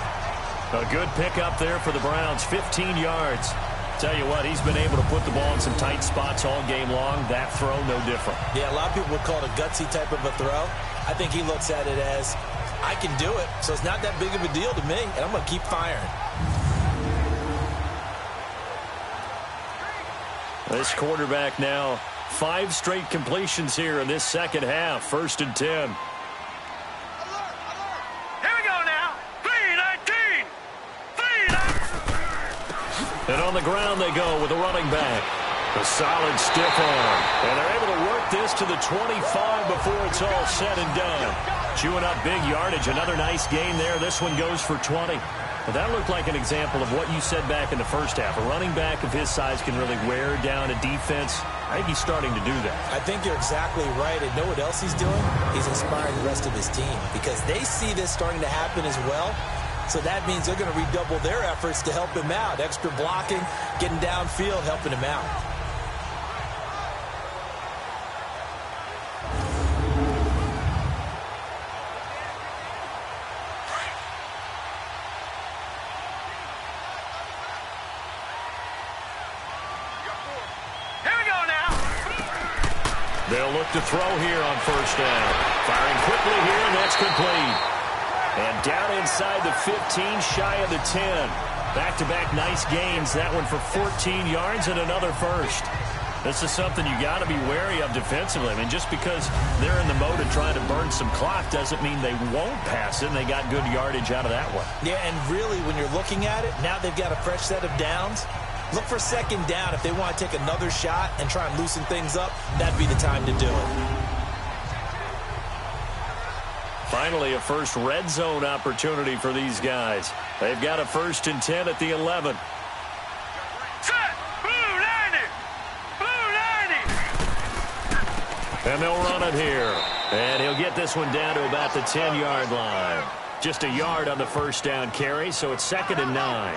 A good pickup there for the Browns, 15 yards. Tell you what, he's been able to put the ball in some tight spots all game long. That throw, no different. Yeah, a lot of people would call it a gutsy type of a throw. I think he looks at it as, I can do it, so it's not that big of a deal to me, and I'm going to keep firing. This quarterback now, 5 straight completions here in this second half, 1st and 10. And on the ground they go with a running back. A solid stiff arm. And they're able to work this to the 25 before it's all said and done. Chewing up big yardage. Another nice gain there. This one goes for 20. But that looked like an example of what you said back in the first half. A running back of his size can really wear down a defense. I think he's starting to do that. I think you're exactly right. And know what else he's doing? He's inspiring the rest of his team, because they see this starting to happen as well. So that means they're going to redouble their efforts to help him out. Extra blocking, getting downfield, helping him out. Here we go now. They'll look to throw here on 1st down. Firing quickly here, and that's complete. And down inside the 15, shy of the 10. Back-to-back nice gains. That one for 14 yards and another first. This is something you got to be wary of defensively. I mean, just because they're in the mode of trying to burn some clock doesn't mean they won't pass it. And they got good yardage out of that one. Yeah, and really, when you're looking at it, now they've got a fresh set of downs. Look for 2nd down. If they want to take another shot and try and loosen things up, that'd be the time to do it. Finally, a first red zone opportunity for these guys. They've got a 1st and 10 at the 11. Set. Blue 90. Blue 90. And they'll run it here. And he'll get this one down to about the 10-yard line. Just a yard on the 1st down carry, so it's 2nd and 9.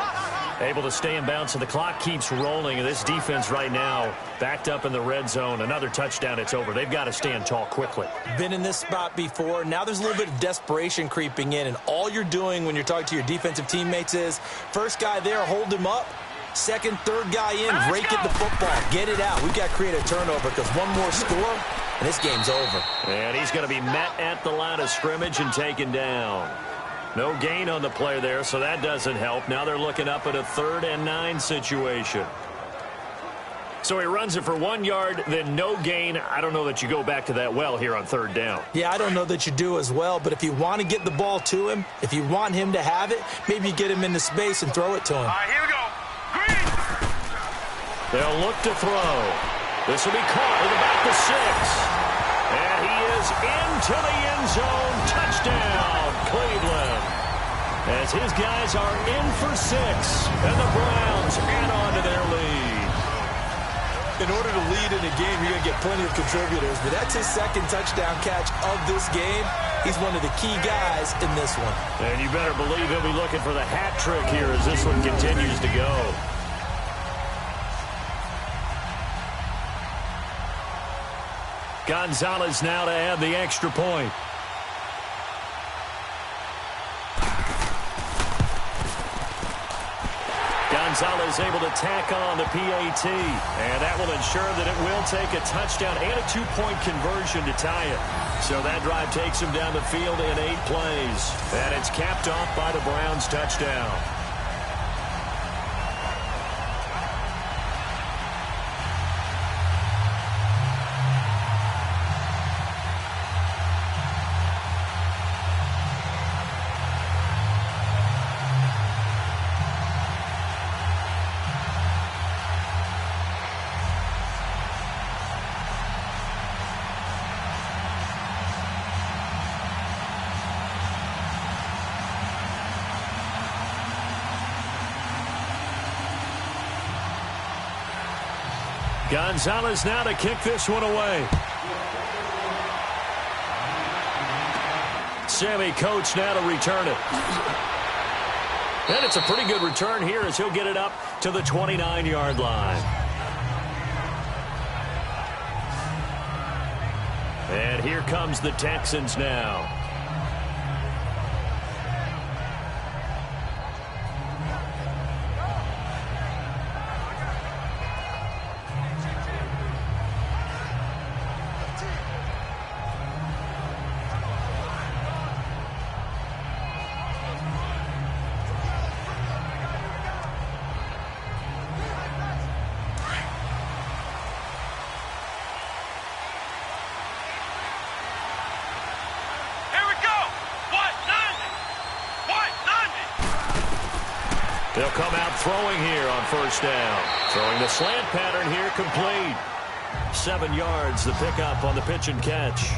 Able to stay in bounds, so the clock keeps rolling. And this defense right now backed up in the red zone. Another touchdown, it's over. They've got to stand tall quickly. Been in this spot before. Now there's a little bit of desperation creeping in. And all you're doing when you're talking to your defensive teammates is, first guy there, hold him up. 2nd, 3rd guy in, rake at the football. Get it out. We've got to create a turnover, because one more score, and this game's over. And he's going to be met at the line of scrimmage and taken down. No gain on the play there, so that doesn't help. Now they're looking up at a 3rd and 9 situation. So he runs it for 1 yard, then no gain. I don't know that you go back to that well here on 3rd down. Yeah, I don't know that you do as well, but if you want to get the ball to him, if you want him to have it, maybe you get him into space and throw it to him. All right, here we go. Green. They'll look to throw. This will be caught at about the 6. And he is into the end zone. Touchdown, Cleveland. As his guys are in for 6, and the Browns add on to their lead. In order to lead in a game, you're going to get plenty of contributors, but that's his 2nd touchdown catch of this game. He's one of the key guys in this one. And you better believe he'll be looking for the hat trick here as this one continues to go. Gonzalez now to add the extra point. Gonzalez able to tack on the PAT, and that will ensure that it will take a touchdown and a 2-point conversion to tie it. So that drive takes him down the field in 8 plays, and it's capped off by the Browns' touchdown. Gonzalez now to kick this one away. Sammy Coates now to return it. And it's a pretty good return here as he'll get it up to the 29-yard line. And here comes the Texans now. They'll come out throwing here on 1st down. Throwing the slant pattern here complete. 7 yards, the pickup on the pitch and catch.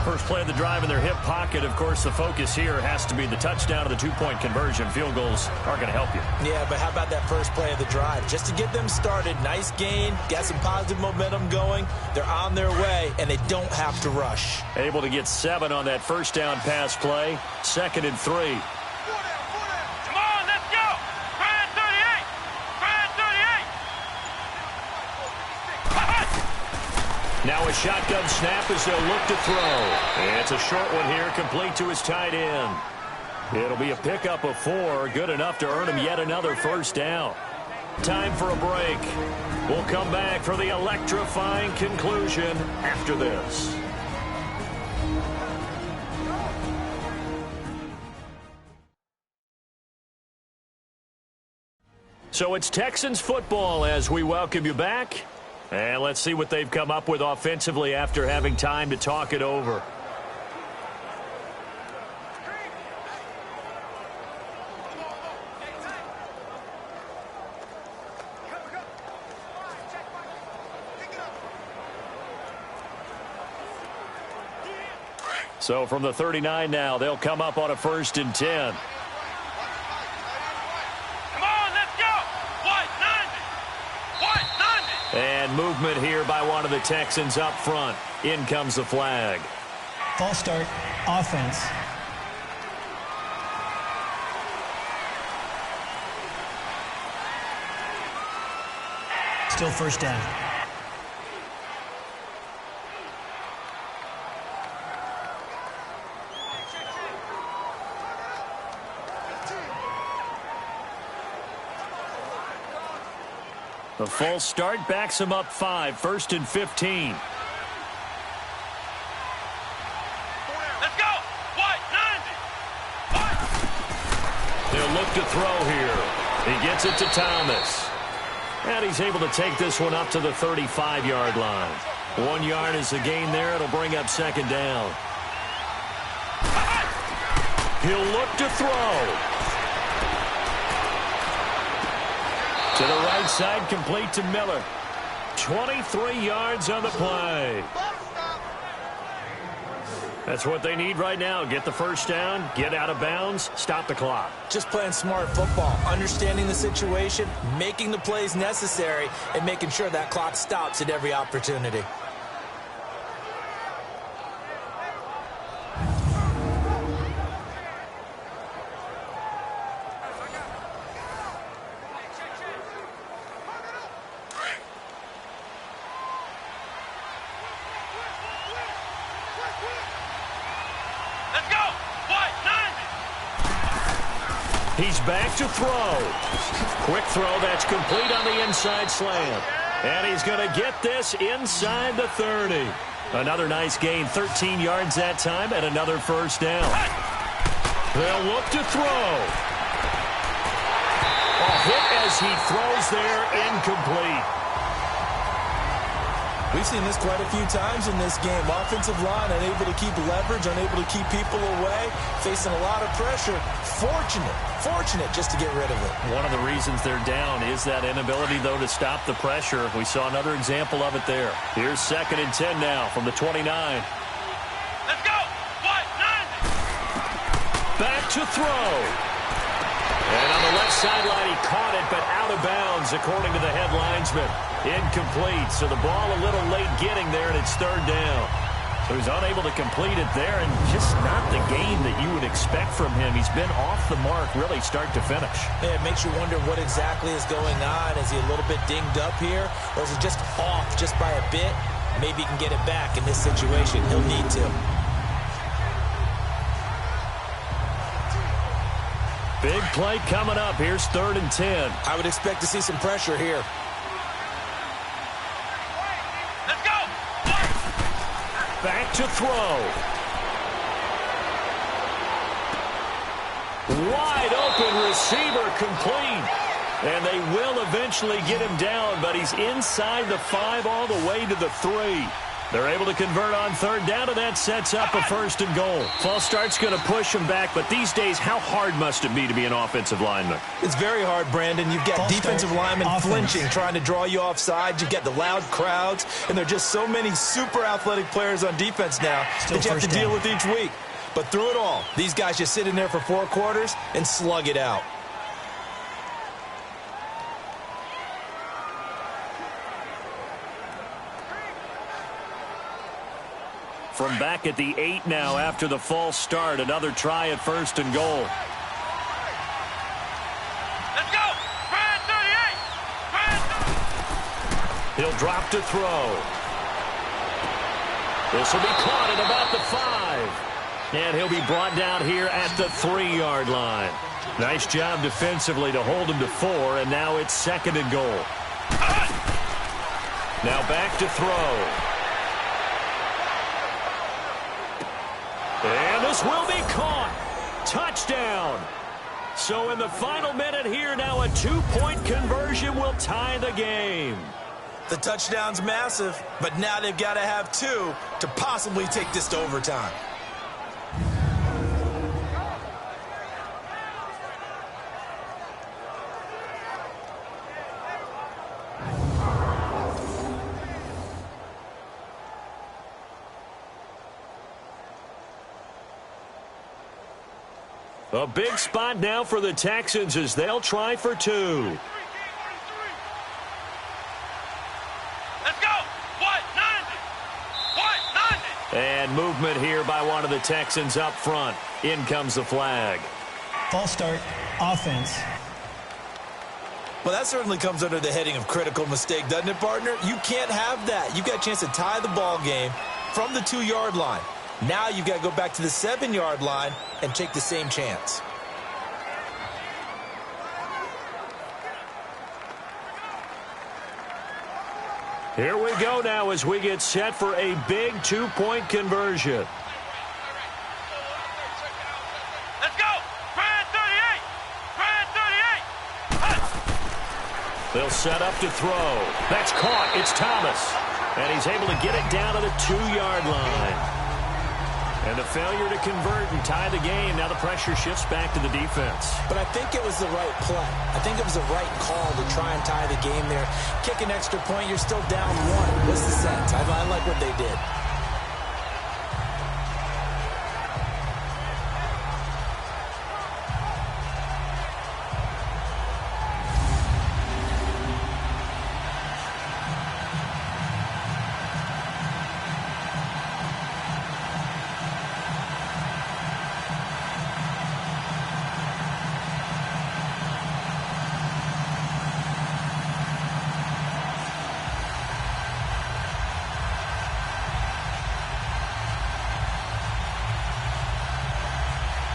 First play of the drive in their hip pocket. Of course, the focus here has to be the touchdown of the 2-point conversion. Field goals aren't going to help you. Yeah, but how about that first play of the drive? Just to get them started, nice gain, got some positive momentum going. They're on their way, and they don't have to rush. Able to get 7 on that 1st down pass play. 2nd and 3. Now a shotgun snap as they'll look to throw. And it's a short one here, complete to his tight end. It'll be a pickup of 4, good enough to earn him yet another 1st down. Time for a break. We'll come back for the electrifying conclusion after this. So it's Texans football as we welcome you back. And let's see what they've come up with offensively after having time to talk it over. So from the 39 now, they'll come up on a 1st and 10. And movement here by one of the Texans up front. In comes the flag. False start, offense. Still 1st down. The false start backs him up 5, 1st and 15. to throw here. He gets it to Thomas. And he's able to take this one up to the 35-yard line. 1 yard is the gain there. It'll bring up second down. He'll look to throw. To the right side, complete to Miller. 23 yards on the play. That's what they need right now. Get the first down, get out of bounds, stop the clock. Just playing smart football, understanding the situation, making the plays necessary, and making sure that clock stops at every opportunity. He's back to throw. Quick throw that's complete on the inside slant. And he's going to get this inside the 30. Another nice gain, 13 yards that time, and another first down. They'll look to throw. A hit as he throws there, incomplete. We've seen this quite a few times in this game. Offensive line unable to keep leverage, unable to keep people away, facing a lot of pressure. Fortunate just to get rid of it. One of the reasons they're down is that inability, though, to stop the pressure. We saw another example of it there. Here's 2nd and 10 now from the 29. Let's go! What? 9! Back to throw. And on the left sideline, he caught it, but out of bounds, according to the head linesman. Incomplete, so the ball a little late getting there, and it's 3rd down. So he's unable to complete it there, and just not the game that you would expect from him. He's been off the mark, really, start to finish. Yeah, it makes you wonder what exactly is going on. Is he a little bit dinged up here, or is he just off just by a bit? Maybe he can get it back in this situation. He'll need to. Big play coming up. Here's 3rd and 10. I would expect to see some pressure here. Let's go! Back to throw. Wide open receiver complete. And they will eventually get him down, but he's inside the 5 all the way to the 3. They're able to convert on 3rd down, and that sets up a 1st and goal. False start's going to push him back, but these days, how hard must it be to be an offensive lineman? It's very hard, Brandon. You've got False defensive start, linemen offense. flinching, trying to draw you offside. You've got the loud crowds, and there are just so many super athletic players on defense now Still that you have to first deal down. with each week. But through it all, these guys just sit in there for 4 quarters and slug it out. From back at the 8 now after the false start, another try at 1st and goal. Let's go! Brad 38! Brad 30! He'll drop to throw. This will be caught at about the 5. And he'll be brought down here at the 3-yard line. Nice job defensively to hold him to 4, and now it's 2nd and goal. Now back to throw. And this will be caught. Touchdown. So in the final minute here, now a 2-point conversion will tie the game. The touchdown's massive, but now they've got to have 2 to possibly take this to overtime. A big spot now for the Texans as they'll try for 2. Let's go! What? 90! What? 90! And movement here by one of the Texans up front. In comes the flag. False start, offense. Well, that certainly comes under the heading of critical mistake, doesn't it, partner? You can't have that. You've got a chance to tie the ball game from the 2-yard line. Now you've got to go back to the 7-yard line and take the same chance. Here we go now as we get set for a big 2-point conversion. Let's go! Brad 38! Brad They'll set up to throw. That's caught. It's Thomas. And he's able to get it down to the 2-yard line. And the failure to convert and tie the game. Now the pressure shifts back to the defense. But I think it was the right play. I think it was the right call to try and tie the game there. Kick an extra point, you're still down 1. What's the sense? I like what they did.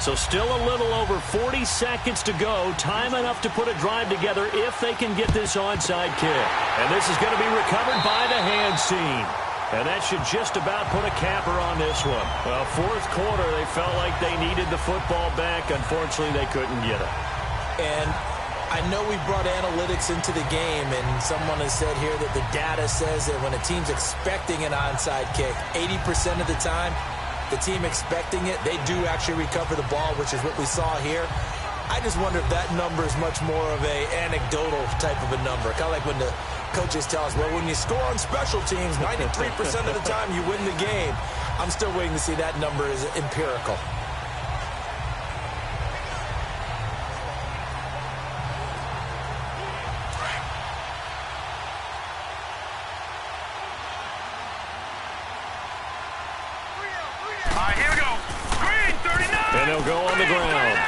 So still a little over 40 seconds to go. Time enough to put a drive together if they can get this onside kick. And this is going to be recovered by the hands team. And that should just about put a capper on this one. Well, fourth quarter, they felt like they needed the football back. Unfortunately, they couldn't get it. And I know we brought analytics into the game, and someone has said here that the data says that when a team's expecting an onside kick, 80% of the time, the team expecting it, they do actually recover the ball, which is what we saw here. I just wonder if that number is much more of a anecdotal type of a number. Kind of like when the coaches tell us, well, when you score on special teams, 93% of the time you win the game. I'm still waiting to see that number is empirical. And they'll go on the ground.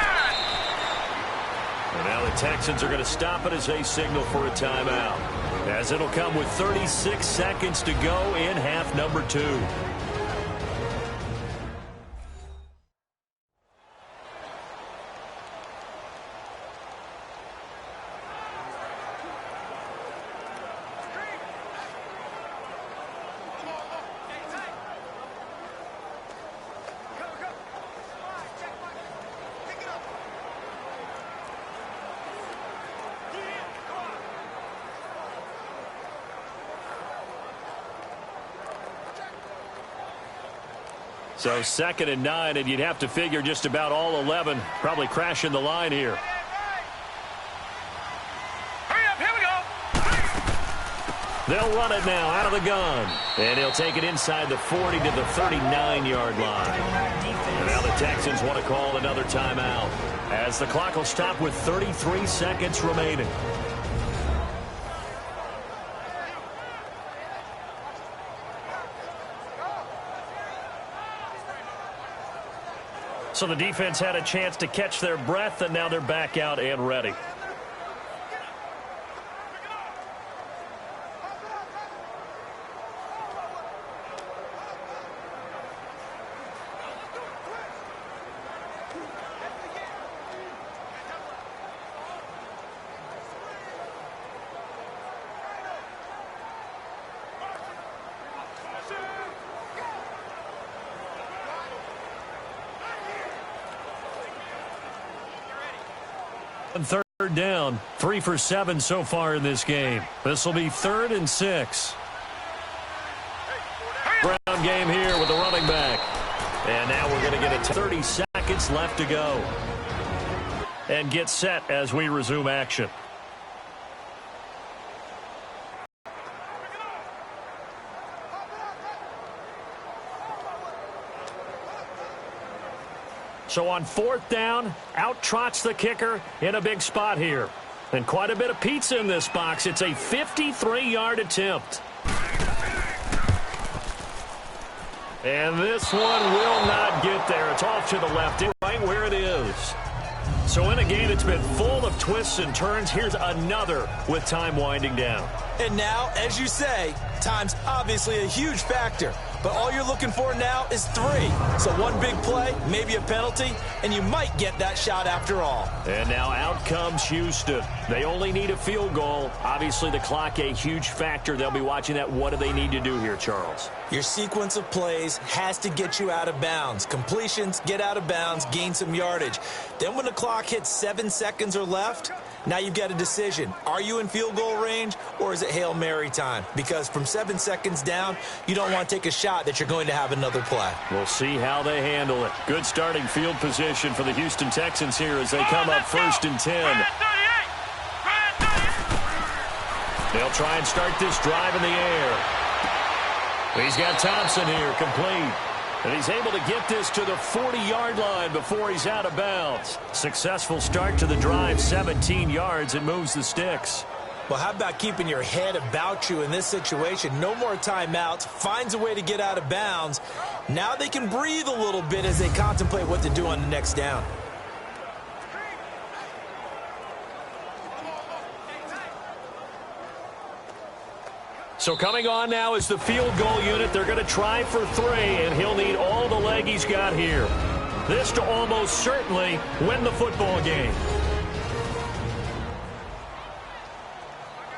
And now the Texans are going to stop it as they signal for a timeout, as it'll come with 36 seconds to go in half number 2. So 2nd and 9, and you'd have to figure just about all 11 probably crashing the line here. Hurry up, here we go. They'll run it now out of the gun. And he'll take it inside the 40 to the 39-yard line. And now the Texans want to call another timeout, as the clock will stop with 33 seconds remaining. So the defense had a chance to catch their breath, and now they're back out and ready. Third down, 3 for 7 so far in this game. This will be 3rd and 6. Brown game here with the running back. And now we're going to get 30 seconds left to go. And get set as we resume action. So on 4th down, out trots the kicker in a big spot here. And quite a bit of pizza in this box. It's a 53-yard attempt. And this one will not get there. It's off to the left, right where it is. So in a game that's been full of twists and turns, here's another with time winding down. And now, as you say, time's obviously a huge factor. But all you're looking for now is 3. So one big play, maybe a penalty, and you might get that shot after all. And now out comes Houston. They only need a field goal. Obviously, the clock a huge factor. They'll be watching that. What do they need to do here, Charles? Your sequence of plays has to get you out of bounds. Completions, get out of bounds, gain some yardage. Then when the clock hits 7 seconds or left, now you've got a decision. Are you in field goal range, or is it Hail Mary time? Because from 7 seconds down, you don't want to take a shot that you're going to have another play. We'll see how they handle it. Good starting field position for the Houston Texans here as they come up 1st and 10. They'll try and start this drive in the air. He's got Thompson here, complete. And he's able to get this to the 40-yard line before he's out of bounds. Successful start to the drive, 17 yards, and moves the sticks. Well, how about keeping your head about you in this situation? No more timeouts. Finds a way to get out of bounds. Now they can breathe a little bit as they contemplate what to do on the next down. So coming on now is the field goal unit. They're going to try for 3, and he'll need all the leg he's got here. This to almost certainly win the football game.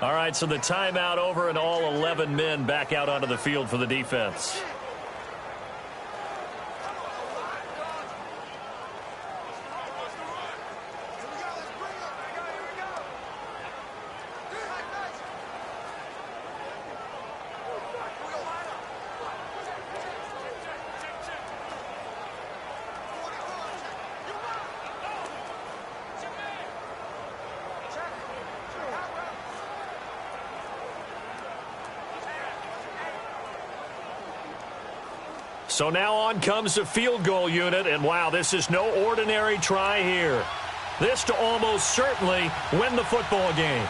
All right, so the timeout over and all 11 men back out onto the field for the defense. So now on comes the field goal unit, and wow, this is no ordinary try here. This to almost certainly win the football game.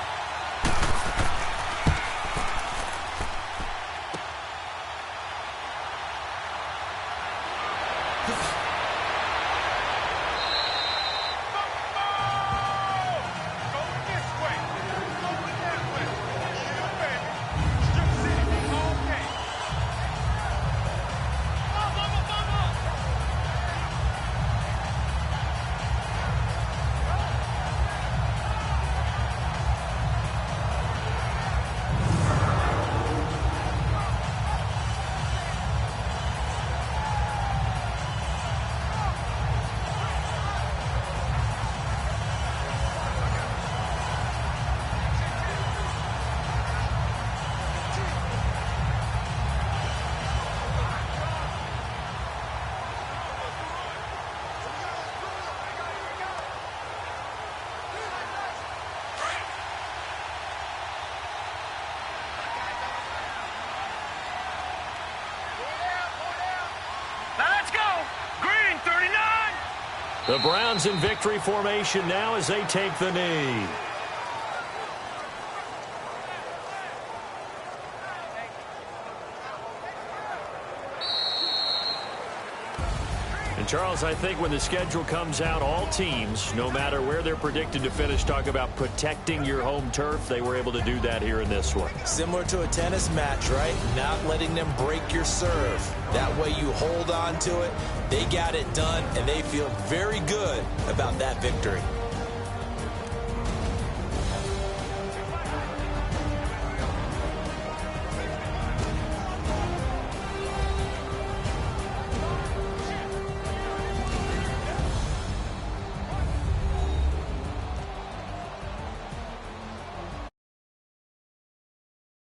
The Browns in victory formation now as they take the knee. And Charles, I think when the schedule comes out, all teams, no matter where they're predicted to finish, talk about protecting your home turf. They were able to do that here in this one. Similar to a tennis match, right? Not letting them break your serve. That way you hold on to it. They got it done, and they feel very good about that victory.